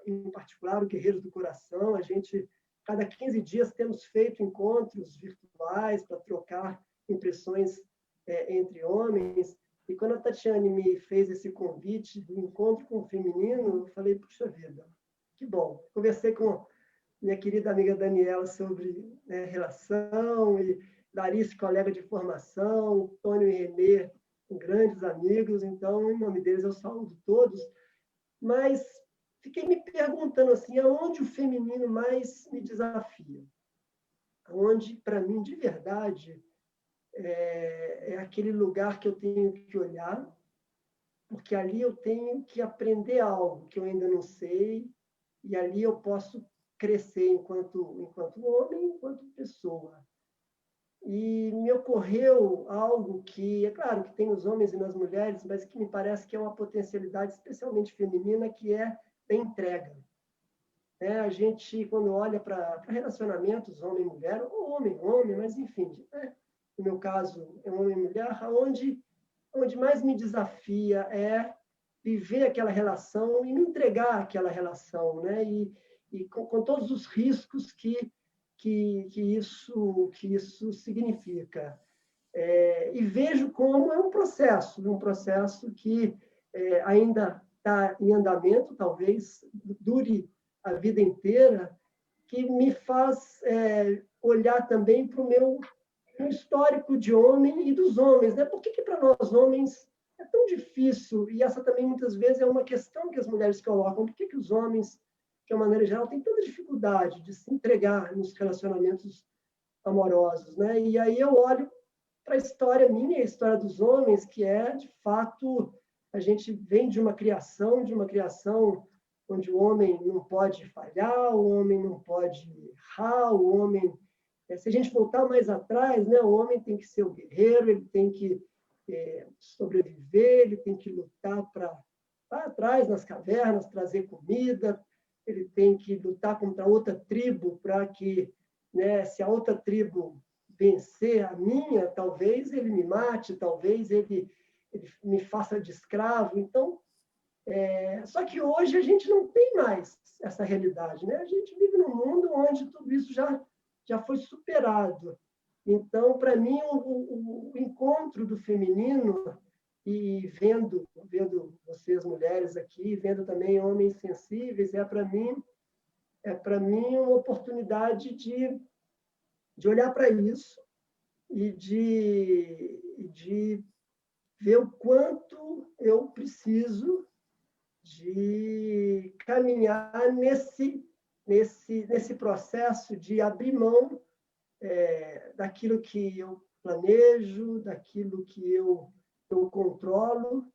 em particular o Guerreiros do Coração. A gente, cada 15 dias, temos feito encontros virtuais para trocar impressões entre homens. E quando a Tatiane me fez esse convite do encontro com o feminino, eu falei: puxa vida, que bom. Conversei com minha querida amiga Daniela sobre relação, e Larissa, colega de formação, Tônio e Renê, grandes amigos. Então, em nome deles, eu saúdo todos. Mas fiquei me perguntando assim, aonde o feminino mais me desafia? Aonde, para mim, de verdade, é aquele lugar que eu tenho que olhar, porque ali eu tenho que aprender algo que eu ainda não sei, e ali eu posso crescer enquanto homem, enquanto pessoa. E me ocorreu algo que, é claro que tem os homens e nas mulheres, mas que me parece que é uma potencialidade especialmente feminina, que é a entrega. A gente, quando olha para relacionamentos homem-mulher, ou homem-homem, mas enfim, no meu caso, é homem-mulher, onde mais me desafia é viver aquela relação e me entregar àquela relação, né? E com todos os riscos que isso significa. E vejo como é um processo que ainda está em andamento, talvez dure a vida inteira, que me faz olhar também para o meu histórico de homem e dos homens, né? Por que para nós homens é tão difícil, e essa também muitas vezes é uma questão que as mulheres colocam, por que os homens, de uma maneira geral, têm tanta dificuldade de se entregar nos relacionamentos amorosos, né? E aí eu olho para a história minha e a história dos homens, que é, de fato, a gente vem de uma criação onde o homem não pode falhar, o homem não pode errar, o homem... Se a gente voltar mais atrás, né, o homem tem que ser o guerreiro, ele tem que sobreviver, ele tem que lutar para atrás, nas cavernas, trazer comida, ele tem que lutar contra outra tribo para que, né, se a outra tribo vencer a minha, talvez ele me mate, talvez ele me faça de escravo. Então, só que hoje a gente não tem mais essa realidade, né? A gente vive num mundo onde tudo isso já foi superado. Então, para mim, o encontro do feminino, e vendo vocês mulheres aqui, vendo também homens sensíveis, é para mim uma oportunidade de olhar para isso e de ver o quanto eu preciso de caminhar nesse processo de abrir mão daquilo que eu planejo, daquilo que eu controlo.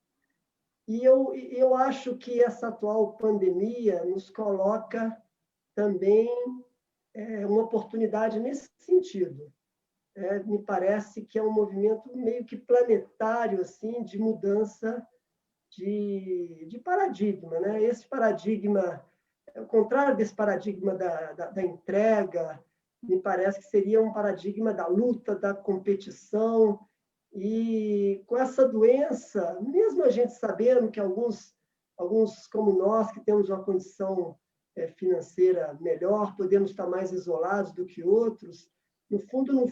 E eu acho que essa atual pandemia nos coloca também uma oportunidade nesse sentido. Me parece que é um movimento meio que planetário, assim, de mudança de paradigma, né? Esse paradigma, ao contrário desse paradigma da entrega, me parece que seria um paradigma da luta, da competição, e com essa doença, mesmo a gente sabendo que alguns como nós, que temos uma condição financeira melhor, podemos estar mais isolados do que outros, no fundo,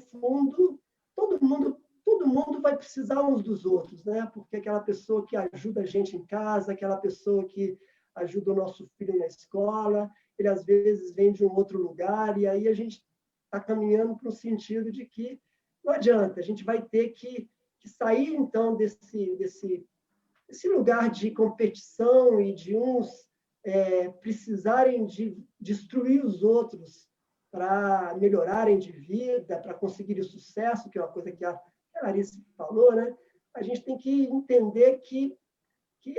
todo mundo vai precisar uns dos outros, né? Porque aquela pessoa que ajuda a gente em casa, aquela pessoa que ajuda o nosso filho na escola, ele às vezes vem de um outro lugar, e aí a gente está caminhando para o sentido de que não adianta, a gente vai ter que sair, então, desse lugar de competição e de uns precisarem de destruir os outros para melhorarem de vida, para conseguir o sucesso, que é uma coisa que a Clarice falou, né? A gente tem que entender que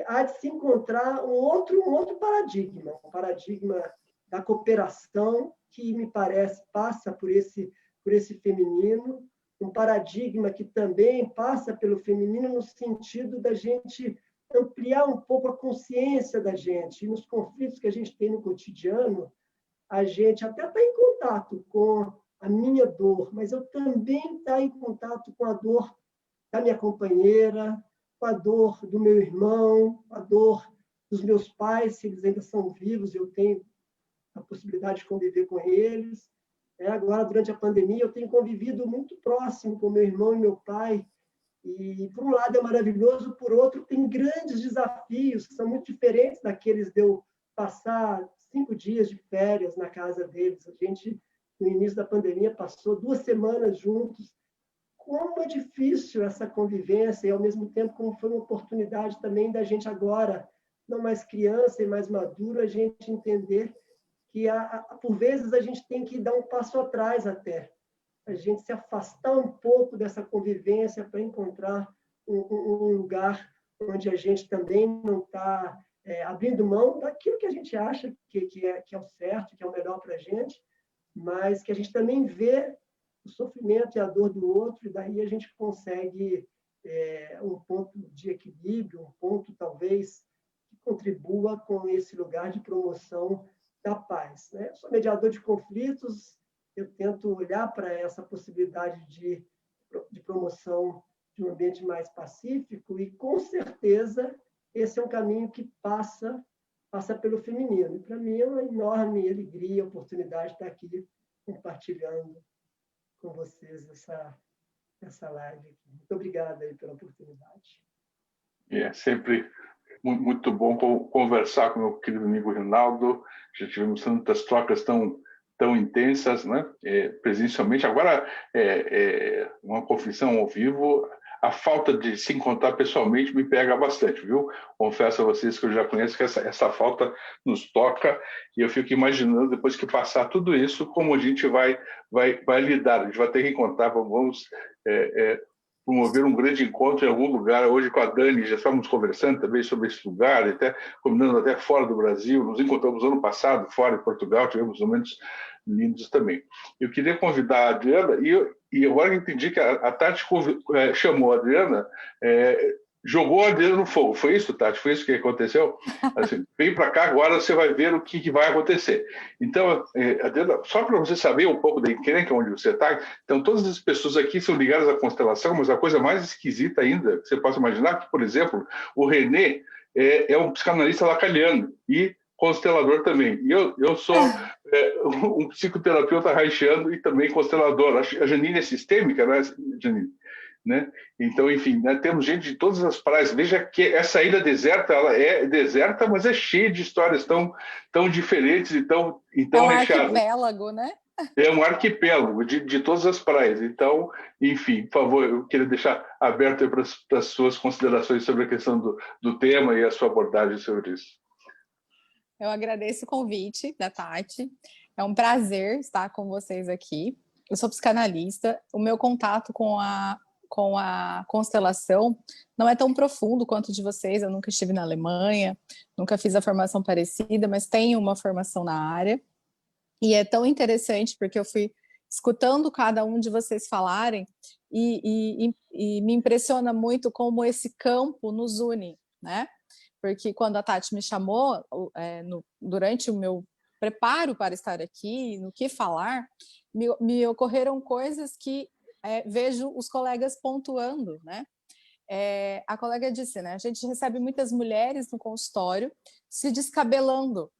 há de se encontrar um outro paradigma, um paradigma da cooperação, que me parece passa por esse feminino, um paradigma que também passa pelo feminino no sentido da gente ampliar um pouco a consciência da gente. E nos conflitos que a gente tem no cotidiano, a gente até está em contato com a minha dor, mas eu também estou em contato com a dor da minha companheira, com a dor do meu irmão, com a dor dos meus pais, se eles ainda são vivos, eu tenho a possibilidade de conviver com eles. Agora, durante a pandemia, eu tenho convivido muito próximo com meu irmão e meu pai, e, por um lado, é maravilhoso, por outro, tem grandes desafios que são muito diferentes daqueles de eu passar 5 dias de férias na casa deles. A gente, no início da pandemia, passou 2 semanas juntos. Como é difícil essa convivência, e, ao mesmo tempo, como foi uma oportunidade também da gente agora, não mais criança e mais maduro, a gente entender que, por vezes, a gente tem que dar um passo atrás até, a gente se afastar um pouco dessa convivência para encontrar um lugar onde a gente também não está abrindo mão daquilo que a gente acha que é o certo, que é o melhor para a gente, mas que a gente também vê o sofrimento e a dor do outro, e daí a gente consegue um ponto de equilíbrio, um ponto, talvez, que contribua com esse lugar de promoção da paz, né? Eu sou mediador de conflitos, eu tento olhar para essa possibilidade de promoção de um ambiente mais pacífico, e, com certeza, esse é um caminho que passa pelo feminino. E, para mim, é uma enorme alegria, oportunidade de estar aqui compartilhando com vocês essa live aqui. Muito obrigada aí pela oportunidade. É sempre muito bom conversar com o meu querido amigo Rinaldo. Já tivemos tantas trocas tão intensas, né? Presencialmente. Agora, uma confissão ao vivo, a falta de se encontrar pessoalmente me pega bastante, viu? Confesso a vocês que eu já conheço que essa falta nos toca, e eu fico imaginando, depois que passar tudo isso, como a gente vai lidar. A gente vai ter que encontrar, vamos promover um grande encontro em algum lugar. Hoje com a Dani já estávamos conversando também sobre esse lugar, até combinando até fora do Brasil. Nos encontramos ano passado, fora em Portugal, tivemos momentos lindos também. Eu queria convidar a Adriana, e agora que entendi que a Tati chamou a Adriana, jogou a Adriana no fogo. Foi isso, Tati? Foi isso que aconteceu? Assim, vem para cá, agora você vai ver o que vai acontecer. Então, Adriana, só para você saber um pouco da encrenca onde você está, então todas as pessoas aqui são ligadas à constelação, mas a coisa mais esquisita ainda, que você possa imaginar, que, por exemplo, o René é um psicanalista lacaniano e constelador também. E eu sou um psicoterapeuta haitiano e também constelador. A Janine é sistêmica, né, Janine? Né? Então, enfim, né, temos gente de todas as praias. Veja que essa ilha deserta, ela é deserta, mas é cheia de histórias tão diferentes e tão recheadas. É um arquipélago, né? É um arquipélago de todas as praias. Então, enfim, por favor, eu queria deixar aberto para as suas considerações sobre a questão do tema e a sua abordagem sobre isso. Eu agradeço o convite da Tati. É um prazer estar com vocês aqui. Eu sou psicanalista. O meu contato com a constelação não é tão profundo quanto o de vocês. Eu nunca estive na Alemanha, nunca fiz a formação parecida, mas tenho uma formação na área. E é tão interessante porque eu fui escutando cada um de vocês falarem e me impressiona muito como esse campo nos une, né? Porque quando a Tati me chamou, durante o meu preparo para estar aqui, no que falar, me ocorreram coisas que vejo os colegas pontuando, né? A colega disse, né? A gente recebe muitas mulheres no consultório se descabelando,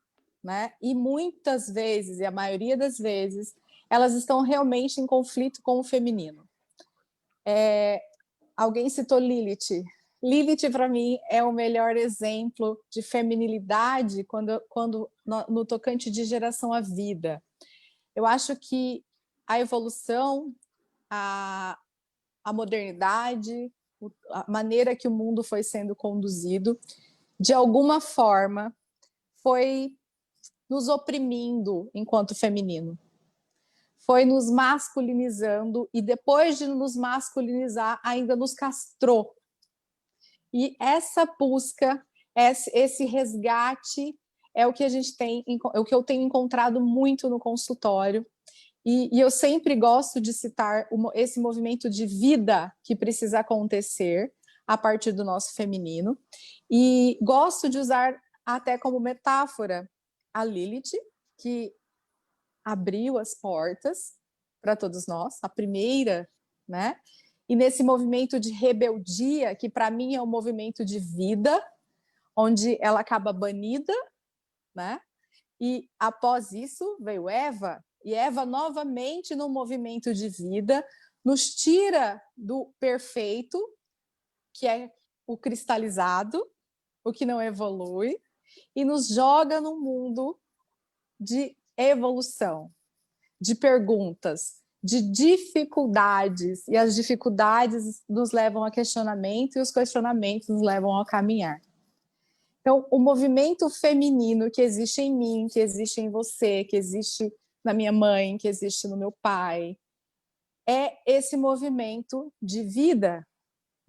né? E muitas vezes, e a maioria das vezes, elas estão realmente em conflito com o feminino. Alguém citou Lilith. Lilith, para mim, é o melhor exemplo de feminilidade quando no tocante de geração à vida. Eu acho que a evolução, a modernidade, a maneira que o mundo foi sendo conduzido, de alguma forma, foi nos oprimindo enquanto feminino. Foi nos masculinizando e, depois de nos masculinizar, ainda nos castrou. E essa busca, esse resgate é o que é o que eu tenho encontrado muito no consultório. E eu sempre gosto de citar esse movimento de vida que precisa acontecer a partir do nosso feminino. E gosto de usar até como metáfora a Lilith, que abriu as portas para todos nós, a primeira, né? E nesse movimento de rebeldia, que para mim é um movimento de vida, onde ela acaba banida, né? E após isso veio Eva, e Eva novamente no movimento de vida, nos tira do perfeito, que é o cristalizado, o que não evolui, e nos joga num mundo de evolução, de perguntas, de dificuldades, e as dificuldades nos levam a questionamento, e os questionamentos nos levam a caminhar. Então, o movimento feminino que existe em mim, que existe em você, que existe na minha mãe, que existe no meu pai, é esse movimento de vida,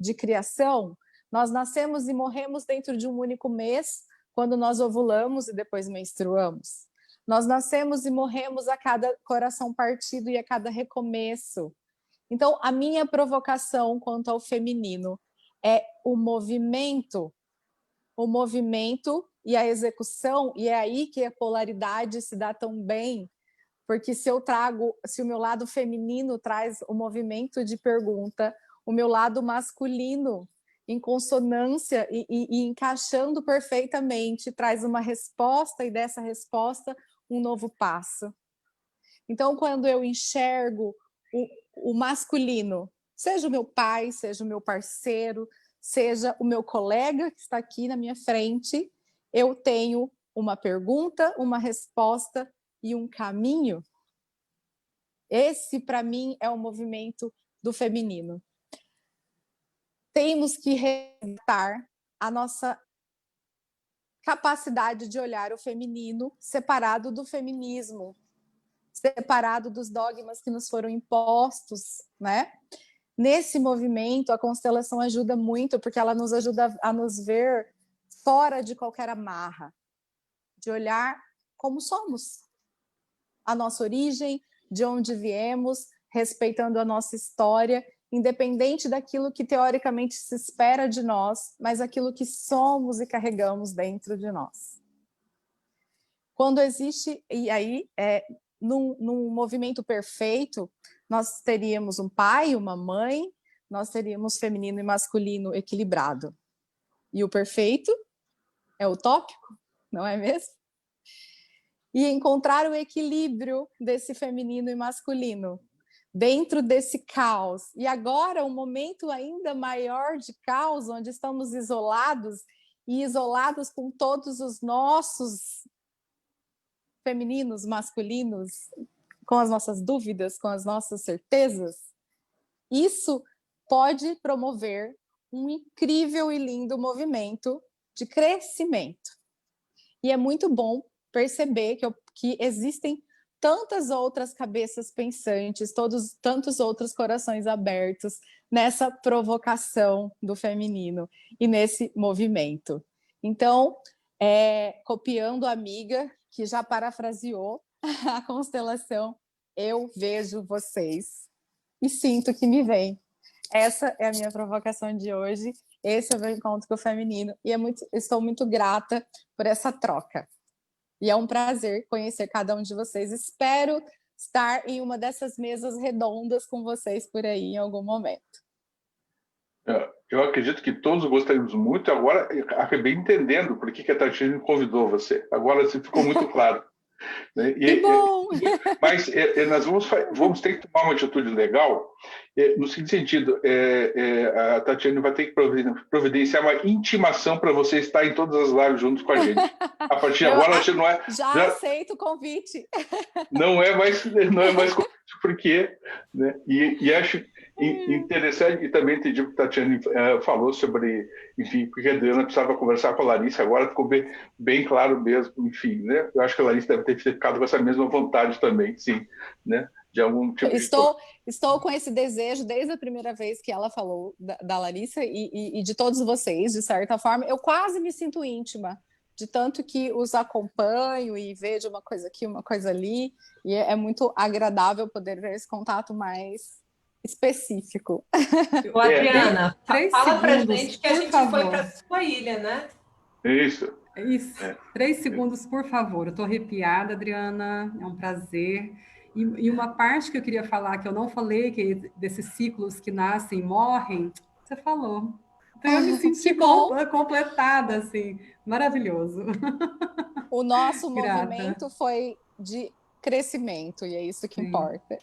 de criação. Nós nascemos e morremos dentro de um único mês, quando nós ovulamos e depois menstruamos. Nós nascemos e morremos a cada coração partido e a cada recomeço. Então, a minha provocação quanto ao feminino é o movimento e a execução, e é aí que a polaridade se dá tão bem, porque se o meu lado feminino traz o movimento de pergunta, o meu lado masculino, em consonância e encaixando perfeitamente, traz uma resposta, e dessa resposta, um novo passo. Então, quando eu enxergo o masculino, seja o meu pai, seja o meu parceiro, seja o meu colega que está aqui na minha frente, eu tenho uma pergunta, uma resposta e um caminho. Esse, para mim, é o movimento do feminino. temos que resgatar a nossa capacidade de olhar o feminino separado do feminismo, separado dos dogmas que nos foram impostos, né? Nesse movimento, a constelação ajuda muito, porque ela nos ajuda a nos ver fora de qualquer amarra, de olhar como somos, a nossa origem, de onde viemos, respeitando a nossa história, independente daquilo que teoricamente se espera de nós, mas aquilo que somos e carregamos dentro de nós. Quando existe, e aí, num movimento perfeito, nós teríamos um pai, uma mãe, nós teríamos feminino e masculino equilibrado. E o perfeito é utópico, não é mesmo? E encontrar o equilíbrio desse feminino e masculino dentro desse caos. E agora um momento ainda maior de caos, onde estamos isolados, e isolados com todos os nossos femininos, masculinos, com as nossas dúvidas, com as nossas certezas. Isso pode promover um incrível e lindo movimento de crescimento. E é muito bom perceber que existem tantas outras cabeças pensantes, tantos outros corações abertos nessa provocação do feminino e nesse movimento. Então, copiando a amiga que já parafraseou a constelação, eu vejo vocês e sinto que me vem. Essa é a minha provocação de hoje, esse é o meu encontro com o feminino, e estou muito grata por essa troca. E é um prazer conhecer cada um de vocês. Espero estar em uma dessas mesas redondas com vocês por aí em algum momento. Eu acredito que todos gostaríamos muito. Agora, acabei entendendo por que a Tatiane convidou você. Agora ficou muito claro. Né? Que bom! Mas nós vamos ter que tomar uma atitude legal, no seguinte sentido, a Tatiane vai ter que providenciar uma intimação para você estar em todas as lives juntos com a gente. A partir de agora, você não é... Já aceito o convite. Não é mais convite, porque... Né? E acho interessante, e também entendi o que a Tatiane falou sobre, enfim, porque a Adriana precisava conversar com a Larissa, agora ficou bem claro mesmo, enfim, né? Eu acho que a Larissa deve ter ficado com essa mesma vontade também, sim, né? De algum tipo Estou com esse desejo desde a primeira vez que ela falou da Larissa e de todos vocês, de certa forma. Eu quase me sinto íntima, de tanto que os acompanho e vejo uma coisa aqui, uma coisa ali, e é muito agradável poder ver esse contato mais específico. Ô, Adriana, fala pra segundos, gente que a gente favor. foi para sua ilha, né? Isso. 3 segundos, por favor. Eu estou arrepiada, Adriana, é um prazer. E uma parte que eu queria falar, que eu não falei, que desses ciclos que nascem e morrem, você falou. Então eu me senti completada, assim, maravilhoso. O nosso movimento foi de crescimento, e é isso que importa.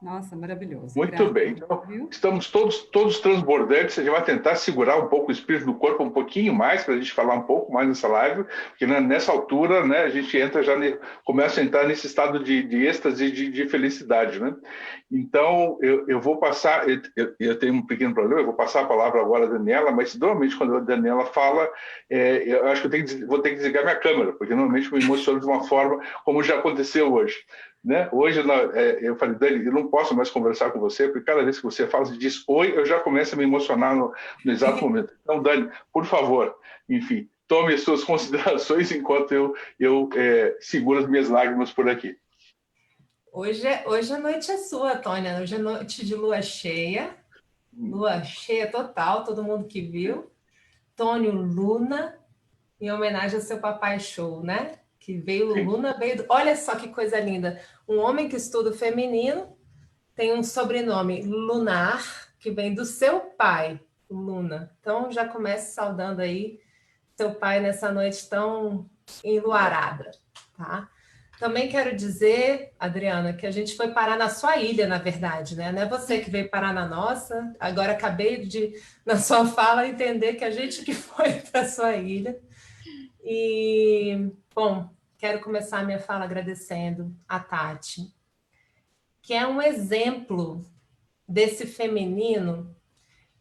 Nossa, maravilhoso. Muito bem. Então, estamos todos transbordantes. A gente vai tentar segurar um pouco o espírito do corpo um pouquinho mais, para a gente falar um pouco mais nessa live, porque nessa altura, né, a gente começa a entrar nesse estado de êxtase e de felicidade, né? Então, eu vou passar, eu tenho um pequeno problema, eu vou passar a palavra agora à Daniela, mas normalmente quando a Daniela fala, eu acho que vou ter que desligar minha câmera, porque normalmente me emociono de uma forma como já aconteceu hoje. Né? Hoje eu falei, Dani, eu não posso mais conversar com você, porque cada vez que você fala, você diz oi, eu já começo a me emocionar no exato momento. Então, Dani, por favor, enfim, tome as suas considerações enquanto eu seguro as minhas lágrimas por aqui. Hoje a noite é sua, Tônia. Hoje é noite de lua cheia total, todo mundo que viu. Tônio Luna, em homenagem ao seu papai show, né? Que veio Luna, olha só que coisa linda. Um homem que estuda o feminino tem um sobrenome Lunar, que vem do seu pai, Luna. Então, já comece saudando aí seu pai nessa noite tão enluarada, tá? Também quero dizer, Adriana, que a gente foi parar na sua ilha, na verdade, né? Não é você que veio parar na nossa. Agora acabei de, na sua fala, entender que a gente que foi para a sua ilha. E, bom, quero começar a minha fala agradecendo a Tati, que é um exemplo desse feminino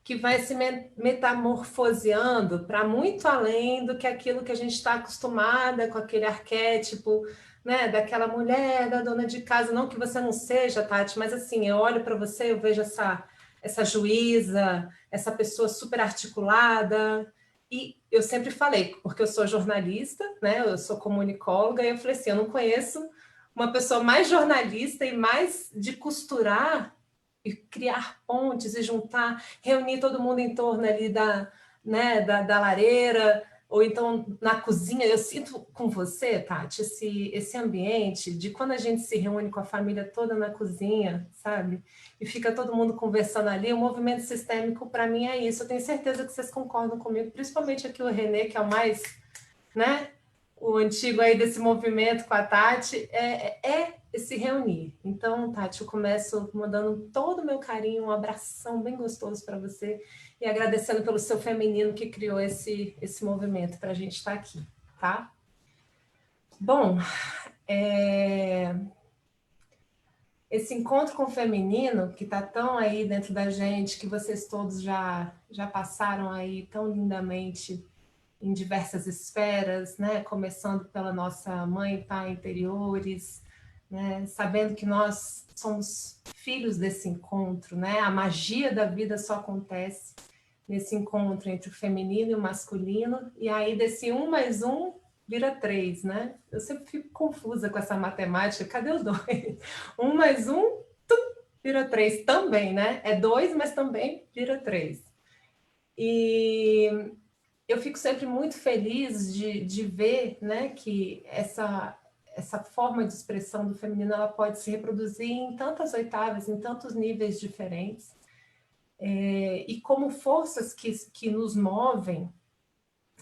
que vai se metamorfoseando para muito além do que aquilo que a gente está acostumada com aquele arquétipo, né, daquela mulher, da dona de casa. Não que você não seja, Tati, mas assim, eu olho para você, eu vejo essa juíza, essa pessoa super articulada. E eu sempre falei, porque eu sou jornalista, né, eu sou comunicóloga, e eu falei assim, eu não conheço uma pessoa mais jornalista e mais de costurar e criar pontes e juntar, reunir todo mundo em torno ali da lareira, ou então na cozinha. Eu sinto com você, Tati, esse ambiente de quando a gente se reúne com a família toda na cozinha, sabe? E fica todo mundo conversando ali. O movimento sistêmico, para mim, é isso. Eu tenho certeza que vocês concordam comigo, principalmente aqui o Renê, que é o mais, né? O antigo aí desse movimento com a Tati, é esse reunir. Então, Tati, eu começo mandando todo o meu carinho, um abração bem gostoso para você e agradecendo pelo seu feminino que criou esse movimento para a gente estar aqui, tá? Bom, esse encontro com o feminino, que está tão aí dentro da gente, que vocês todos já passaram aí tão lindamente em diversas esferas, né? Começando pela nossa mãe e pai interiores, né? Sabendo que nós somos filhos desse encontro, né? A magia da vida só acontece nesse encontro entre o feminino e o masculino, e aí desse 1 mais 1 vira 3, né? Eu sempre fico confusa com essa matemática, cadê o 2? 1 mais 1, vira 3 também, né? É 2, mas também vira 3. E eu fico sempre muito feliz de ver, né, que essa forma de expressão do feminino ela pode se reproduzir em tantas oitavas, em tantos níveis diferentes, e como forças que nos movem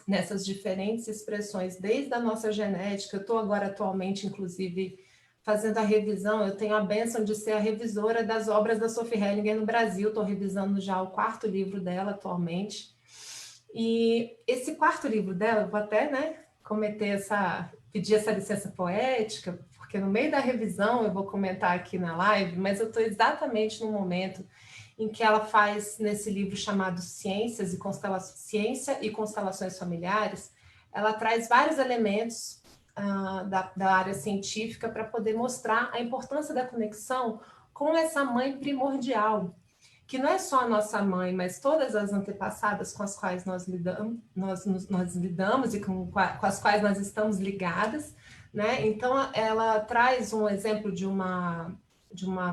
nessas diferentes expressões, desde a nossa genética. Eu estou agora atualmente, inclusive, fazendo a revisão. Eu tenho a bênção de ser a revisora das obras da Sophie Hellinger no Brasil. Estou revisando já o 4º livro dela atualmente. E esse 4º livro dela, eu vou até, né, pedir essa licença poética, porque no meio da revisão eu vou comentar aqui na live, mas eu estou exatamente no momento em que ela faz, nesse livro chamado Ciência e Constelações Familiares, ela traz vários elementos da área científica para poder mostrar a importância da conexão com essa mãe primordial, que não é só a nossa mãe, mas todas as antepassadas com as quais nós lidamos e com as quais nós estamos ligadas, né? Então, ela traz um exemplo de uma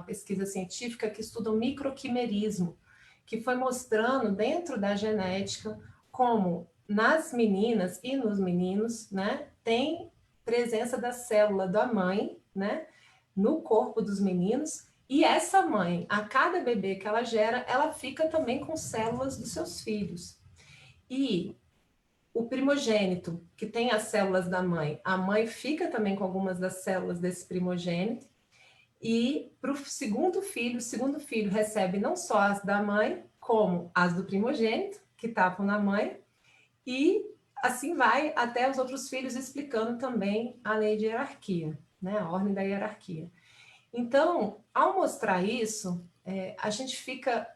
pesquisa científica que estuda o microquimerismo, que foi mostrando dentro da genética como nas meninas e nos meninos, né, tem presença da célula da mãe, né, no corpo dos meninos. E essa mãe, a cada bebê que ela gera, ela fica também com células dos seus filhos. E o primogênito, que tem as células da mãe, a mãe fica também com algumas das células desse primogênito. E para o segundo filho recebe não só as da mãe, como as do primogênito, que estavam na mãe. E assim vai até os outros filhos, explicando também a lei de hierarquia, né? A ordem da hierarquia. Então, ao mostrar isso, a gente fica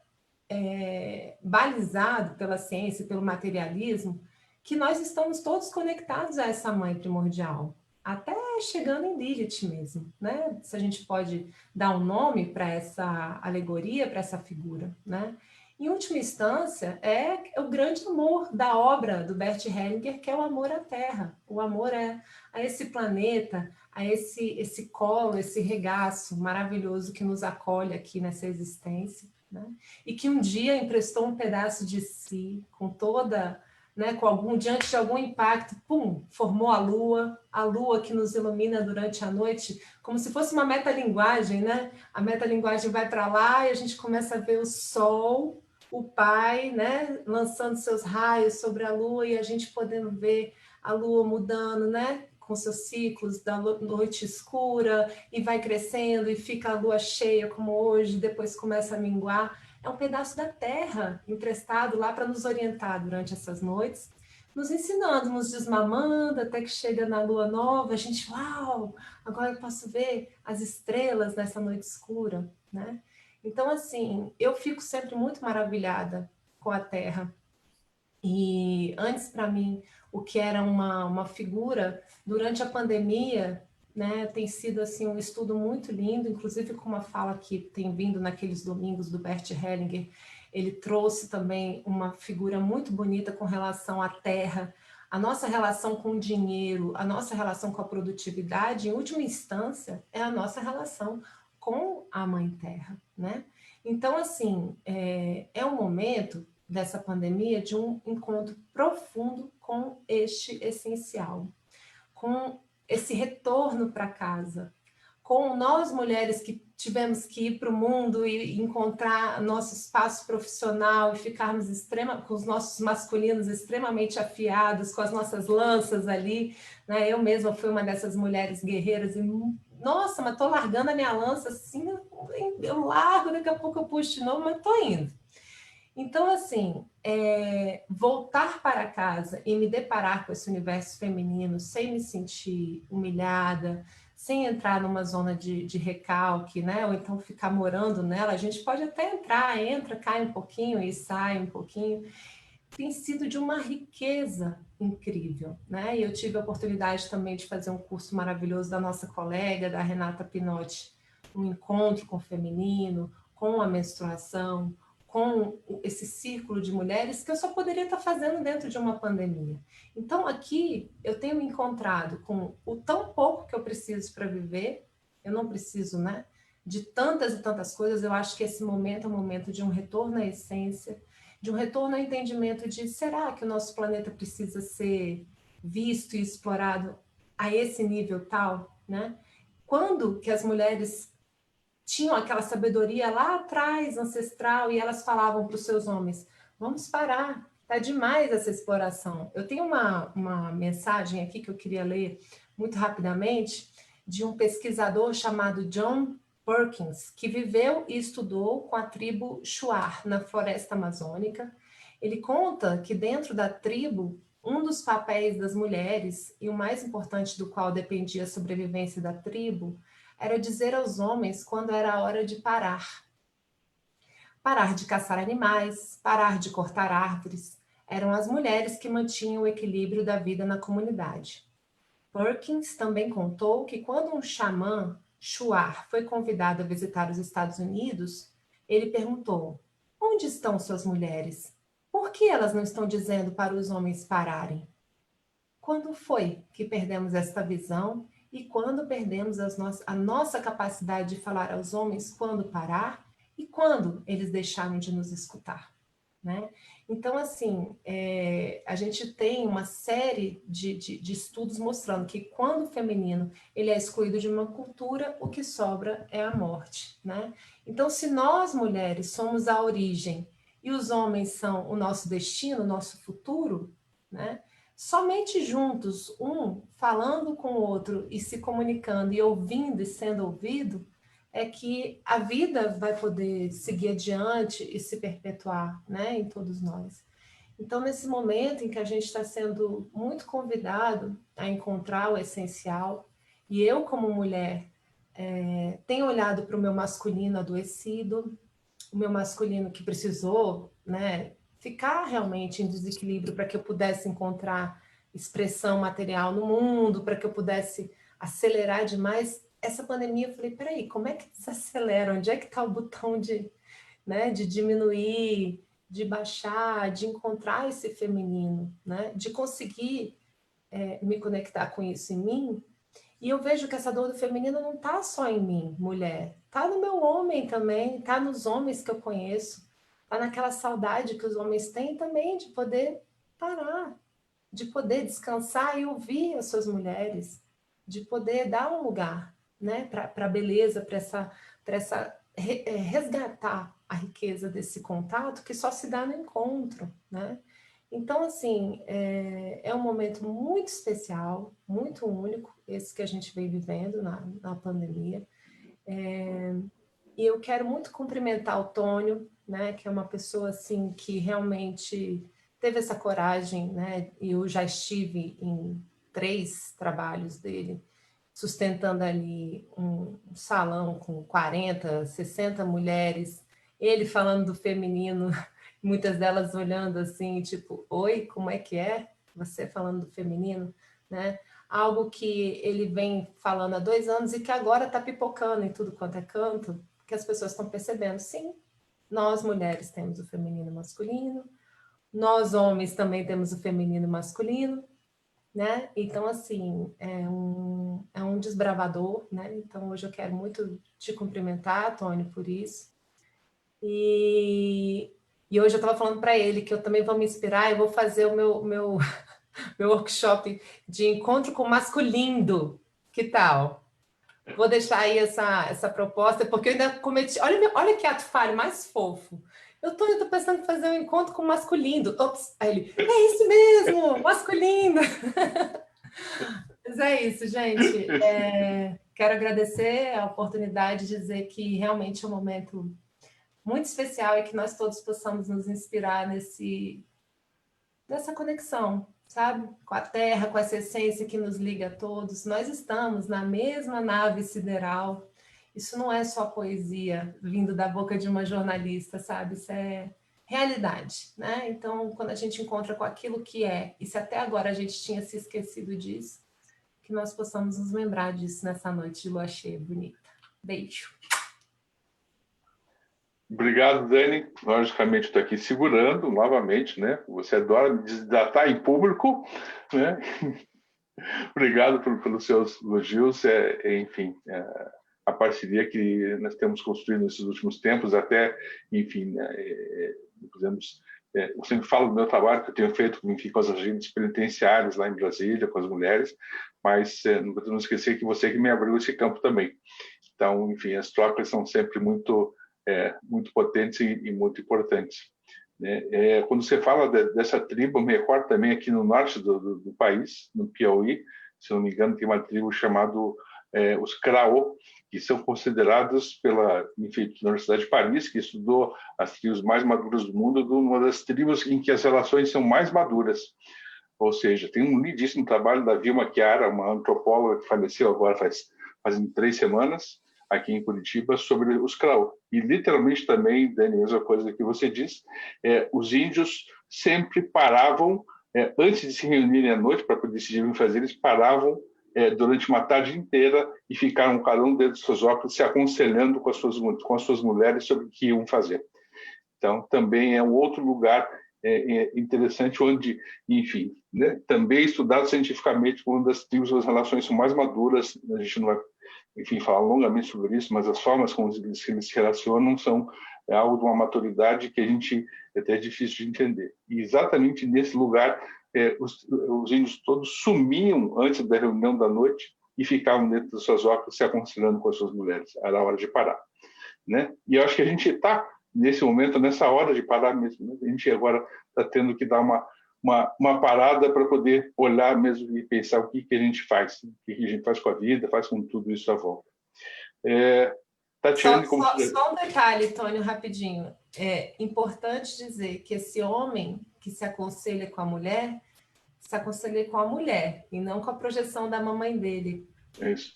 balizado pela ciência e pelo materialismo que nós estamos todos conectados a essa mãe primordial, até chegando em Lilith mesmo, né? Se a gente pode dar um nome para essa alegoria, para essa figura, né? Em última instância, é o grande amor da obra do Bert Hellinger, que é o amor à Terra, o amor a esse planeta, a esse colo, esse regaço maravilhoso que nos acolhe aqui nessa existência, né? E que um dia emprestou um pedaço de si, com toda, né, diante de algum impacto, pum, formou a lua que nos ilumina durante a noite, como se fosse uma metalinguagem, né? A metalinguagem vai para lá e a gente começa a ver o sol, o pai, né, lançando seus raios sobre a lua e a gente podendo ver a lua mudando, né, com seus ciclos da noite escura e vai crescendo e fica a lua cheia como hoje, depois começa a minguar. É um pedaço da terra emprestado lá para nos orientar durante essas noites, nos ensinando, nos desmamando até que chega na lua nova, a gente, uau, agora eu posso ver as estrelas nessa noite escura, né? Então, assim, eu fico sempre muito maravilhada com a terra. E antes, para mim, o que era uma figura, durante a pandemia, né, tem sido assim, um estudo muito lindo, inclusive com uma fala que tem vindo naqueles domingos do Bert Hellinger. Ele trouxe também uma figura muito bonita com relação à terra, a nossa relação com o dinheiro, a nossa relação com a produtividade, em última instância, é a nossa relação com a Mãe Terra, né? Então, assim, é um momento dessa pandemia de um encontro profundo com este essencial, com esse retorno para casa, com nós mulheres que tivemos que ir para o mundo e encontrar nosso espaço profissional e ficarmos com os nossos masculinos extremamente afiados, com as nossas lanças ali, né? Eu mesma fui uma dessas mulheres guerreiras e, nossa, mas estou largando a minha lança assim, eu largo, daqui a pouco eu puxo de novo, mas estou indo. Então, assim, voltar para casa e me deparar com esse universo feminino sem me sentir humilhada, sem entrar numa zona de recalque, né? Ou então ficar morando nela, a gente pode até entra, cai um pouquinho e sai um pouquinho. Tem sido de uma riqueza incrível, né? E eu tive a oportunidade também de fazer um curso maravilhoso da nossa colega, da Renata Pinotti, um encontro com o feminino, com a menstruação, com esse círculo de mulheres que eu só poderia estar fazendo dentro de uma pandemia. Então, aqui, eu tenho me encontrado com o tão pouco que eu preciso para viver, eu não preciso, né, de tantas e tantas coisas. Eu acho que esse momento é um momento de um retorno à essência, de um retorno ao entendimento de, será que o nosso planeta precisa ser visto e explorado a esse nível tal, né? Quando que as mulheres tinham aquela sabedoria lá atrás, ancestral, e elas falavam para os seus homens, vamos parar, tá demais essa exploração. Eu tenho uma mensagem aqui que eu queria ler muito rapidamente, de um pesquisador chamado John Perkins, que viveu e estudou com a tribo Shuar, na floresta amazônica. Ele conta que dentro da tribo, um dos papéis das mulheres, e o mais importante do qual dependia a sobrevivência da tribo, era dizer aos homens quando era a hora de parar. Parar de caçar animais, parar de cortar árvores. Eram as mulheres que mantinham o equilíbrio da vida na comunidade. Perkins também contou que quando um xamã, Shuar, foi convidado a visitar os Estados Unidos, ele perguntou, onde estão suas mulheres? Por que elas não estão dizendo para os homens pararem? Quando foi que perdemos esta visão e quando perdemos a nossa capacidade de falar aos homens quando parar e quando eles deixaram de nos escutar, né? Então, assim, a gente tem uma série de estudos mostrando que quando o feminino ele é excluído de uma cultura, o que sobra é a morte, né? Então, se nós, mulheres, somos a origem e os homens são o nosso destino, o nosso futuro, né? Somente juntos, um falando com o outro e se comunicando e ouvindo e sendo ouvido, é que a vida vai poder seguir adiante e se perpetuar, né, em todos nós. Então, nesse momento em que a gente está sendo muito convidado a encontrar o essencial, e eu, como mulher, tenho olhado para o meu masculino adoecido, o meu masculino que precisou, né, ficar realmente em desequilíbrio para que eu pudesse encontrar expressão material no mundo, para que eu pudesse acelerar demais. Essa pandemia, eu falei, peraí, como é que desacelera? Onde é que está o botão de diminuir, de baixar, de encontrar esse feminino, né? De conseguir me conectar com isso em mim? E eu vejo que essa dor do feminino não está só em mim, mulher. Está no meu homem também, está nos homens que eu conheço. Está naquela saudade que os homens têm também de poder parar, de poder descansar e ouvir as suas mulheres, de poder dar um lugar, né, para a beleza, para resgatar a riqueza desse contato que só se dá no encontro, né? Então, assim, é um momento muito especial, muito único, esse que a gente vem vivendo na pandemia. E eu quero muito cumprimentar o Tônio, né, que é uma pessoa assim, que realmente teve essa coragem, né? Eu já estive em 3 trabalhos dele, sustentando ali um salão com 40, 60 mulheres, ele falando do feminino muitas delas olhando assim, tipo, oi, como é que é? Você falando do feminino, né? Algo que ele vem falando há 2 anos e que agora está pipocando em tudo quanto é canto, que as pessoas estão percebendo. Sim, nós mulheres temos o feminino e o masculino, nós homens também temos o feminino e o masculino, né? Então, assim, é um desbravador, né? Então, hoje eu quero muito te cumprimentar, Tony, por isso. E hoje eu estava falando para ele que eu também vou me inspirar, eu vou fazer o meu workshop de encontro com masculino. Que tal? Vou deixar aí essa proposta, porque eu ainda cometi... Olha que ato falho mais fofo. Eu tô pensando em fazer um encontro com masculino. Ops, aí ele, é isso mesmo, masculino. Mas é isso, gente. Quero agradecer a oportunidade de dizer que realmente é um momento muito especial e que nós todos possamos nos inspirar nessa conexão, sabe? Com a Terra, com essa essência que nos liga a todos. Nós estamos na mesma nave sideral. Isso não é só poesia vindo da boca de uma jornalista, sabe? Isso é realidade, né? Então, quando a gente encontra com aquilo que é, e se até agora a gente tinha se esquecido disso, que nós possamos nos lembrar disso nessa noite de lua cheia bonita. Beijo. Obrigado, Dani. Logicamente, estou aqui segurando novamente, né? Você adora me desdatar em público, né? Obrigado pelos seus elogios. Enfim, a parceria que nós temos construído nesses últimos tempos, até, enfim, eu sempre falo do meu trabalho que eu tenho feito, enfim, com as agentes penitenciárias lá em Brasília, com as mulheres, mas não podemos esquecer que você que me abriu esse campo também. Então, enfim, as trocas são sempre muito potentes e muito importantes. Né? Quando você fala dessa tribo, eu me recordo também aqui no norte do país, no Piauí, se não me engano, tem uma tribo chamada os Craô, que são considerados pela Universidade de Paris, que estudou as tribos mais maduras do mundo, uma das tribos em que as relações são mais maduras. Ou seja, tem um lindíssimo trabalho da Vilma Chiara, uma antropóloga que faleceu agora fazem 3 semanas, aqui em Curitiba, sobre os Craô. E, literalmente, também, Dani, a mesma coisa que você disse, os índios sempre paravam, antes de se reunirem à noite para decidirem fazer, eles paravam durante uma tarde inteira e ficaram cada um dentro dos seus óculos se aconselhando com as suas mulheres sobre o que iam fazer. Então, também é um outro lugar interessante onde, enfim, né, também estudado cientificamente, uma das tribos, as relações são mais maduras, a gente não vai, enfim, falar longamente sobre isso, mas as formas como eles se relacionam são algo de uma maturidade que a gente até é difícil de entender. E exatamente nesse lugar, os índios todos sumiam antes da reunião da noite e ficavam dentro das suas ocas se aconselhando com as suas mulheres. Era a hora de parar, né? E eu acho que a gente está nesse momento, nessa hora de parar mesmo, né? A gente agora está tendo que dar uma parada para poder olhar mesmo e pensar o que a gente faz, o que a gente faz com a vida, faz com tudo isso à volta. Tatiane, só um detalhe, Tônio, rapidinho. É importante dizer que esse homem que se aconselha com a mulher, se aconselha com a mulher e não com a projeção da mamãe dele. É isso.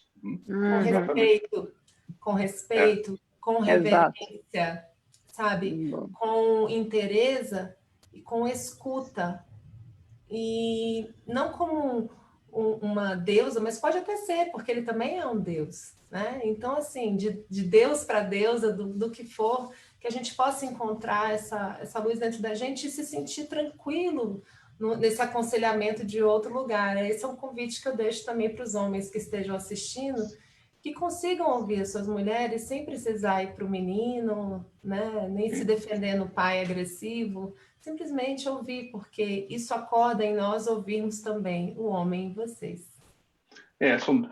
Com respeito, com reverência, sabe? Com interesse e com escuta. E não como uma deusa, mas pode até ser, porque ele também é um deus, né? Então, assim, de Deus para deusa, do que for, que a gente possa encontrar essa luz dentro da gente e se sentir tranquilo nesse aconselhamento de outro lugar. Esse é um convite que eu deixo também para os homens que estejam assistindo, que consigam ouvir as suas mulheres sem precisar ir para o menino, né? Nem se defender no pai agressivo, simplesmente ouvir, porque isso acorda em nós ouvirmos também o homem em vocês.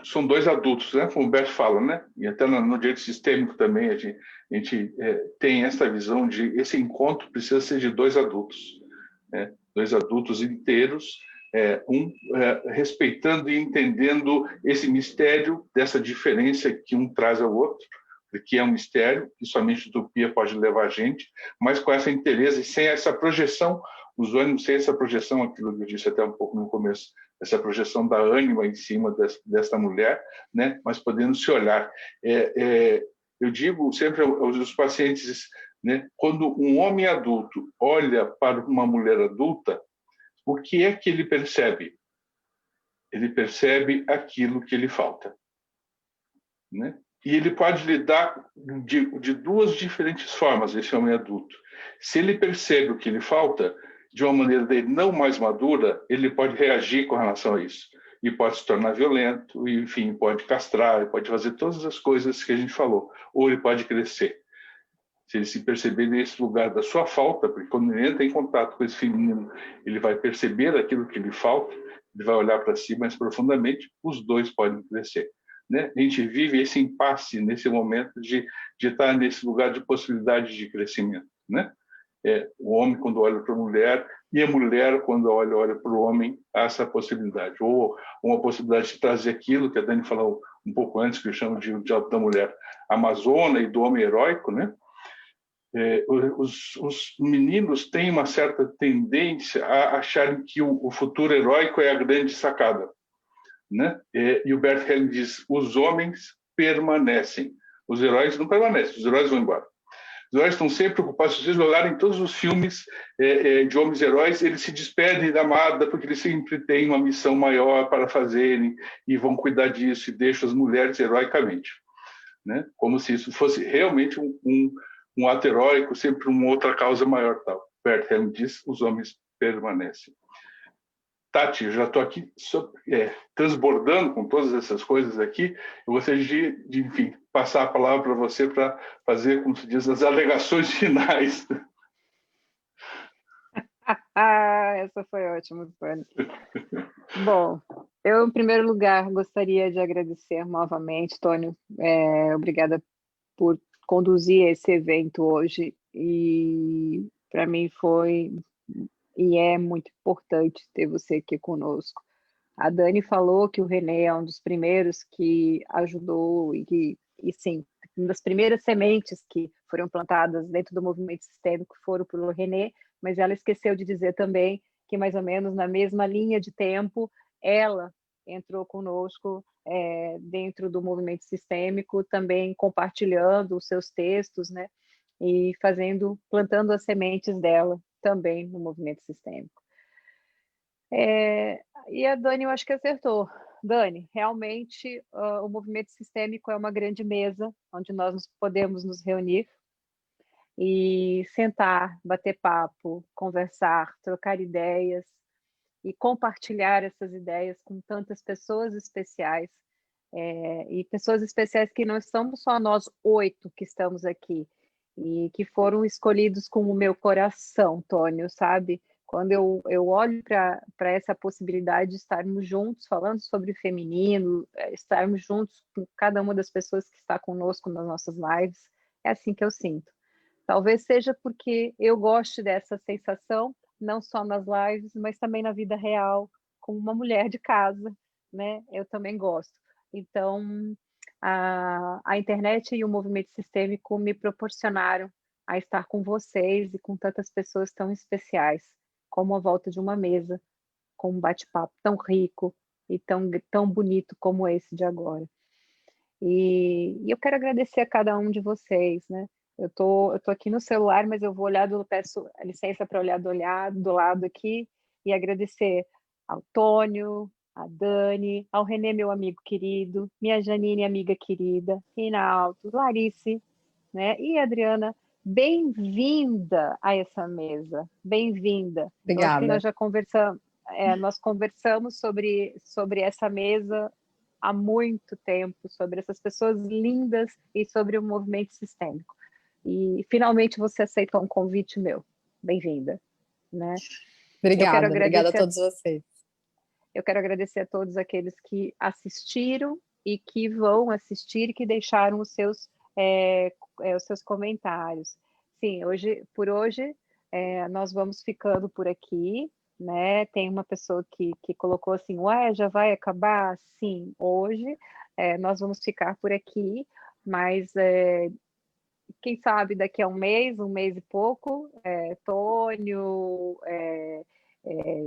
São 2 adultos, né? Como o Humberto fala, né? E até no direito sistêmico também a gente tem essa visão de esse encontro precisa ser de 2 adultos, né? 2 adultos inteiros, respeitando e entendendo esse mistério dessa diferença que um traz ao outro, que é um mistério que somente a utopia pode levar a gente, mas com essa inteireza e sem essa projeção, os ânimos, sem essa projeção, aquilo que eu disse até um pouco no começo, essa projeção da ânima em cima desta mulher, né? Mas podendo se olhar. Eu digo sempre aos pacientes, né? Quando um homem adulto olha para uma mulher adulta, o que é que ele percebe? Ele percebe aquilo que lhe falta, né? E ele pode lidar de duas diferentes formas, esse homem adulto. Se ele percebe o que lhe falta, de uma maneira dele não mais madura, ele pode reagir com relação a isso. E pode se tornar violento, e, enfim, pode castrar, pode fazer todas as coisas que a gente falou. Ou ele pode crescer. Se ele se perceber nesse lugar da sua falta, porque quando ele entra em contato com esse feminino, ele vai perceber aquilo que lhe falta, ele vai olhar para si mais profundamente, os dois podem crescer. Né? A gente vive esse impasse nesse momento de estar nesse lugar de possibilidade de crescimento. Né? O homem, quando olha para a mulher, e a mulher, quando olha para o homem, há essa possibilidade. Ou uma possibilidade de trazer aquilo que a Dani falou um pouco antes, que eu chamo de da mulher amazona e do homem heróico, né? Os meninos têm uma certa tendência a acharem que o futuro heróico é a grande sacada, né? E o Bert Helling diz: os homens permanecem, os heróis não permanecem, os heróis vão embora. Os heróis estão sempre preocupados. Se vocês olharem todos os filmes de homens heróis, eles se despedem da amada porque eles sempre têm uma missão maior para fazerem e vão cuidar disso e deixam as mulheres heroicamente, né? Como se isso fosse realmente um ato heróico, sempre uma outra causa maior. Tal. Bert Helling diz: os homens permanecem. Tati, eu já estou aqui transbordando com todas essas coisas aqui. Eu gostaria de enfim, passar a palavra para você para fazer, como se diz, as alegações finais. Essa foi ótima, Tony. Bom, eu, em primeiro lugar, gostaria de agradecer novamente, Tony. Obrigada por conduzir esse evento hoje. E para mim foi e é muito importante ter você aqui conosco. A Dani falou que o René é um dos primeiros que ajudou e sim, uma das primeiras sementes que foram plantadas dentro do movimento sistêmico foram pelo René, mas ela esqueceu de dizer também que mais ou menos na mesma linha de tempo ela entrou conosco dentro do movimento sistêmico, também compartilhando os seus textos, né, e plantando as sementes dela também no movimento sistêmico. E a Dani, eu acho que acertou. Dani, realmente o movimento sistêmico é uma grande mesa onde nós podemos nos reunir e sentar, bater papo, conversar, trocar ideias e compartilhar essas ideias com tantas pessoas especiais, e pessoas especiais que não somos só nós 8 que estamos aqui, e que foram escolhidos com o meu coração, Tônio, sabe? Quando eu olho para essa possibilidade de estarmos juntos, falando sobre feminino, estarmos juntos com cada uma das pessoas que está conosco nas nossas lives, é assim que eu sinto. Talvez seja porque eu gosto dessa sensação, não só nas lives, mas também na vida real, como uma mulher de casa, né? Eu também gosto. Então, a internet e o movimento sistêmico me proporcionaram a estar com vocês e com tantas pessoas tão especiais, como a volta de uma mesa, com um bate-papo tão rico e tão bonito como esse de agora. E eu quero agradecer a cada um de vocês, né? Eu tô aqui no celular, mas eu vou olhar, peço licença para olhar do lado aqui e agradecer ao Tônio, a Dani, ao René, meu amigo querido, minha Janine, amiga querida, Rinaldo, Larice, né? E Adriana, bem-vinda a essa mesa, bem-vinda. Obrigada. Acho que nós já conversamos sobre essa mesa há muito tempo, sobre essas pessoas lindas e sobre o movimento sistêmico. E finalmente você aceitou um convite meu. Bem-vinda, né? Obrigada a todos vocês. Eu quero agradecer a todos aqueles que assistiram e que vão assistir e que deixaram os seus comentários. Sim, por hoje nós vamos ficando por aqui, né? Tem uma pessoa que colocou assim: ué, já vai acabar? Sim, hoje nós vamos ficar por aqui, mas quem sabe daqui a um mês e pouco, Tônio,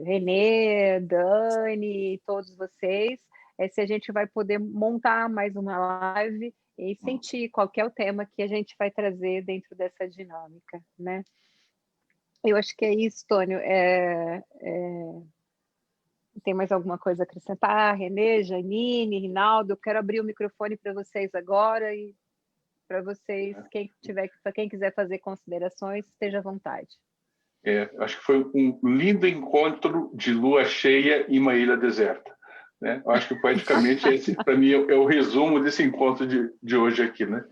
Renê, Dani, todos vocês, é se a gente vai poder montar mais uma live e sentir qual que é o tema que a gente vai trazer dentro dessa dinâmica, né? Eu acho que é isso, Tônio. Tem mais alguma coisa a acrescentar? Renê, Janine, Rinaldo, eu quero abrir o microfone para vocês agora e para vocês, quem quiser fazer considerações, esteja à vontade. Acho que foi um lindo encontro de lua cheia em uma ilha deserta, né? Eu acho que, poeticamente, esse, para mim, é o resumo desse encontro de hoje aqui, né?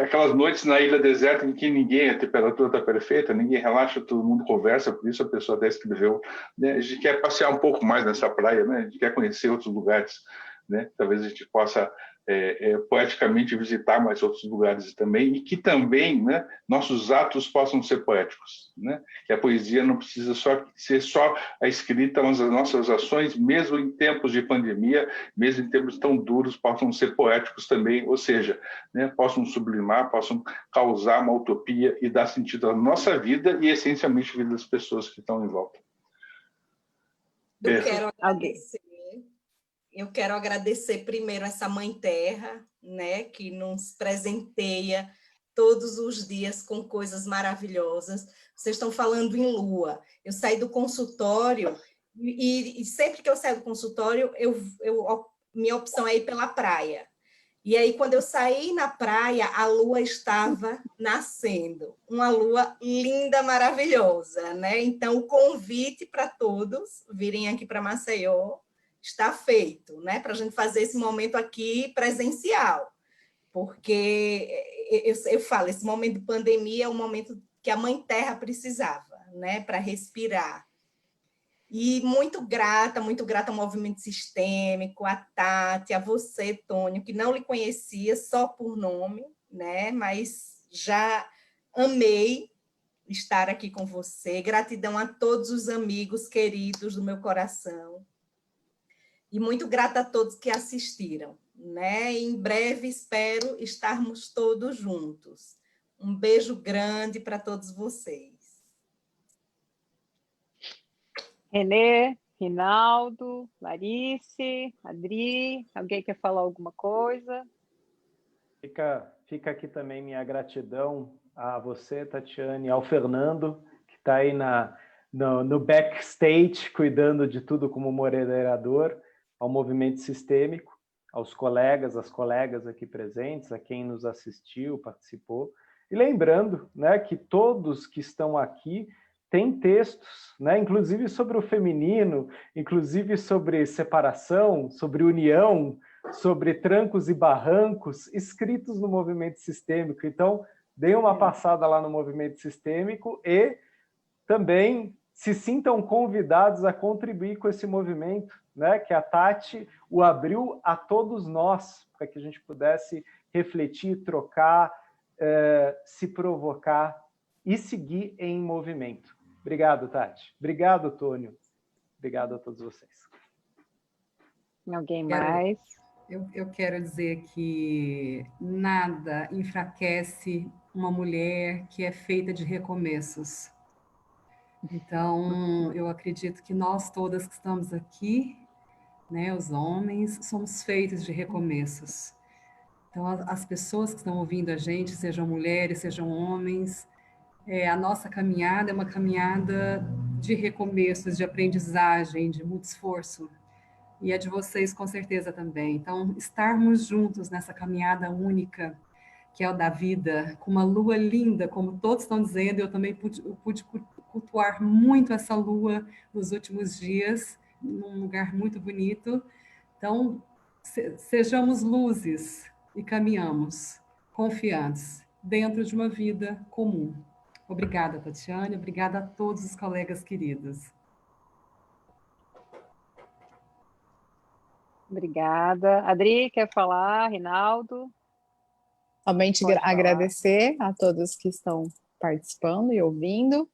Aquelas noites na ilha deserta em que ninguém, a temperatura está perfeita, ninguém relaxa, todo mundo conversa, por isso a pessoa até escreveu, né? A gente quer passear um pouco mais nessa praia, né? A gente quer conhecer outros lugares, né? Talvez a gente possa poeticamente visitar mais outros lugares também, e que também, né, nossos atos possam ser poéticos, né? Que a poesia não precisa ser só a escrita, mas as nossas ações, mesmo em tempos de pandemia, mesmo em tempos tão duros, possam ser poéticos também, ou seja, né, possam sublimar, possam causar uma utopia e dar sentido à nossa vida e, essencialmente, à vida das pessoas que estão em volta. Eu quero agradecer primeiro essa Mãe Terra, né, que nos presenteia todos os dias com coisas maravilhosas. Vocês estão falando em lua. Eu saí do consultório e sempre que eu saio do consultório, minha opção é ir pela praia. E aí, quando eu saí na praia, a lua estava nascendo. Uma lua linda, maravilhosa, né? Então, o convite para todos virem aqui para Maceió está feito, né? Para a gente fazer esse momento aqui presencial. Porque eu falo, esse momento de pandemia é um momento que a Mãe Terra precisava, né? Para respirar. E muito grata ao Movimento Sistêmico, a Tati, a você, Tônio, que não lhe conhecia só por nome, né? Mas já amei estar aqui com você. Gratidão a todos os amigos queridos do meu coração. E muito grata a todos que assistiram, né? Em breve espero estarmos todos juntos. Um beijo grande para todos vocês. Renê, Rinaldo, Larice, Adri, alguém quer falar alguma coisa? Fica aqui também minha gratidão a você, Tatiane, ao Fernando, que está aí no backstage, cuidando de tudo como moderador, ao Movimento Sistêmico, aos colegas, às colegas aqui presentes, a quem nos assistiu, participou. E lembrando, né, que todos que estão aqui têm textos, né, inclusive sobre o feminino, inclusive sobre separação, sobre união, sobre trancos e barrancos, escritos no Movimento Sistêmico. Então, deem uma passada lá no Movimento Sistêmico e também se sintam convidados a contribuir com esse movimento, né, que a Tati o abriu a todos nós, para que a gente pudesse refletir, trocar, se provocar e seguir em movimento. Obrigado, Tati. Obrigado, Tônio. Obrigado a todos vocês. Alguém mais? Eu quero dizer que nada enfraquece uma mulher que é feita de recomeços. Então, eu acredito que nós todas que estamos aqui, né, os homens, somos feitos de recomeços. Então, as pessoas que estão ouvindo a gente, sejam mulheres, sejam homens, a nossa caminhada é uma caminhada de recomeços, de aprendizagem, de muito esforço. E a de vocês, com certeza, também. Então, estarmos juntos nessa caminhada única, que é o da vida, com uma lua linda, como todos estão dizendo, eu também pude cultuar muito essa lua nos últimos dias, num lugar muito bonito. Então, sejamos luzes e caminhamos confiantes dentro de uma vida comum. Obrigada, Tatiane, obrigada a todos os colegas queridos. Obrigada. Adri, quer falar? Rinaldo? Somente agradecer a todos que estão participando e ouvindo,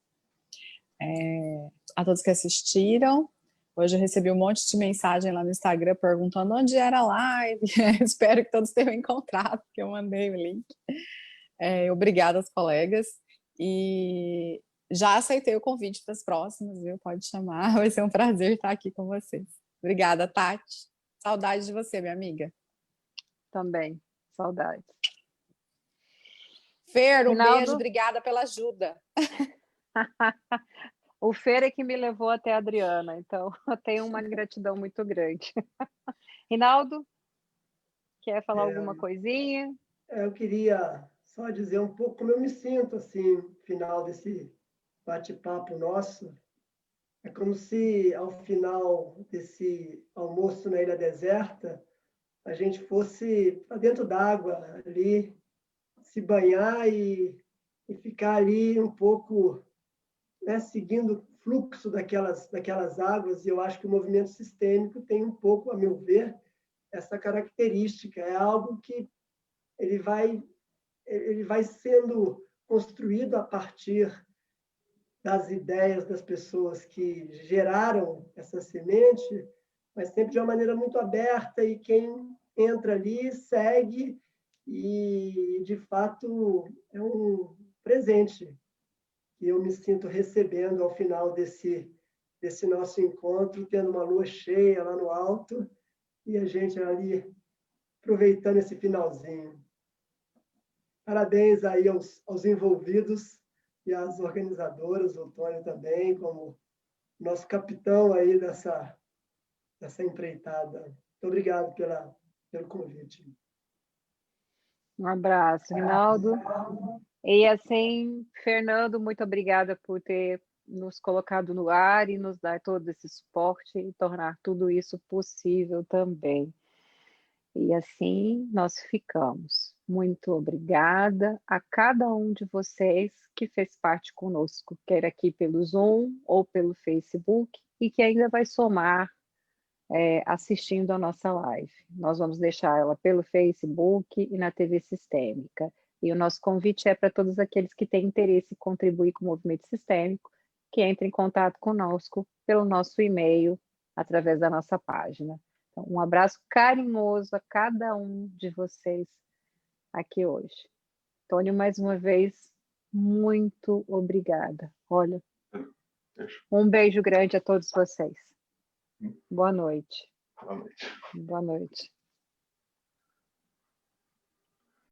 a todos que assistiram. Hoje eu recebi um monte de mensagem lá no Instagram perguntando onde era a live. Espero que todos tenham encontrado, porque eu mandei o link. Obrigada aos colegas. E já aceitei o convite para as próximas, viu? Pode chamar, vai ser um prazer estar aqui com vocês. Obrigada, Tati. Saudade de você, minha amiga. Também, saudades. Fer, um Rinaldo? beijo, obrigada pela ajuda. O Fer é que me levou até a Adriana, então eu tenho uma gratidão muito grande. Rinaldo, quer falar alguma coisinha? Eu queria só dizer um pouco como eu me sinto, assim, no final desse bate-papo nosso. É como se, ao final desse almoço na Ilha Deserta, a gente fosse para dentro d'água, ali, se banhar e ficar ali um pouco, né, seguindo o fluxo daquelas águas. E eu acho que o movimento sistêmico tem um pouco, a meu ver, essa característica. É algo que ele vai sendo construído a partir das ideias das pessoas que geraram essa semente, mas sempre de uma maneira muito aberta, e quem entra ali segue, e, de fato, é um presente que eu me sinto recebendo ao final desse nosso encontro, tendo uma lua cheia lá no alto, e a gente ali aproveitando esse finalzinho. Parabéns aí aos envolvidos e às organizadoras, o Tônio também, como nosso capitão aí dessa empreitada. Muito obrigado pelo convite. Um abraço, Rinaldo. E assim, Fernando, muito obrigada por ter nos colocado no ar e nos dar todo esse suporte e tornar tudo isso possível também. E assim nós ficamos. Muito obrigada a cada um de vocês que fez parte conosco, quer aqui pelo Zoom ou pelo Facebook, e que ainda vai somar assistindo a nossa live. Nós vamos deixar ela pelo Facebook e na TV Sistêmica. E o nosso convite é para todos aqueles que têm interesse em contribuir com o movimento sistêmico, que entrem em contato conosco pelo nosso e-mail, através da nossa página. Então, um abraço carinhoso a cada um de vocês aqui hoje. Tônio, mais uma vez, muito obrigada. Olha, um beijo grande a todos vocês. Boa noite. Boa noite. Boa noite.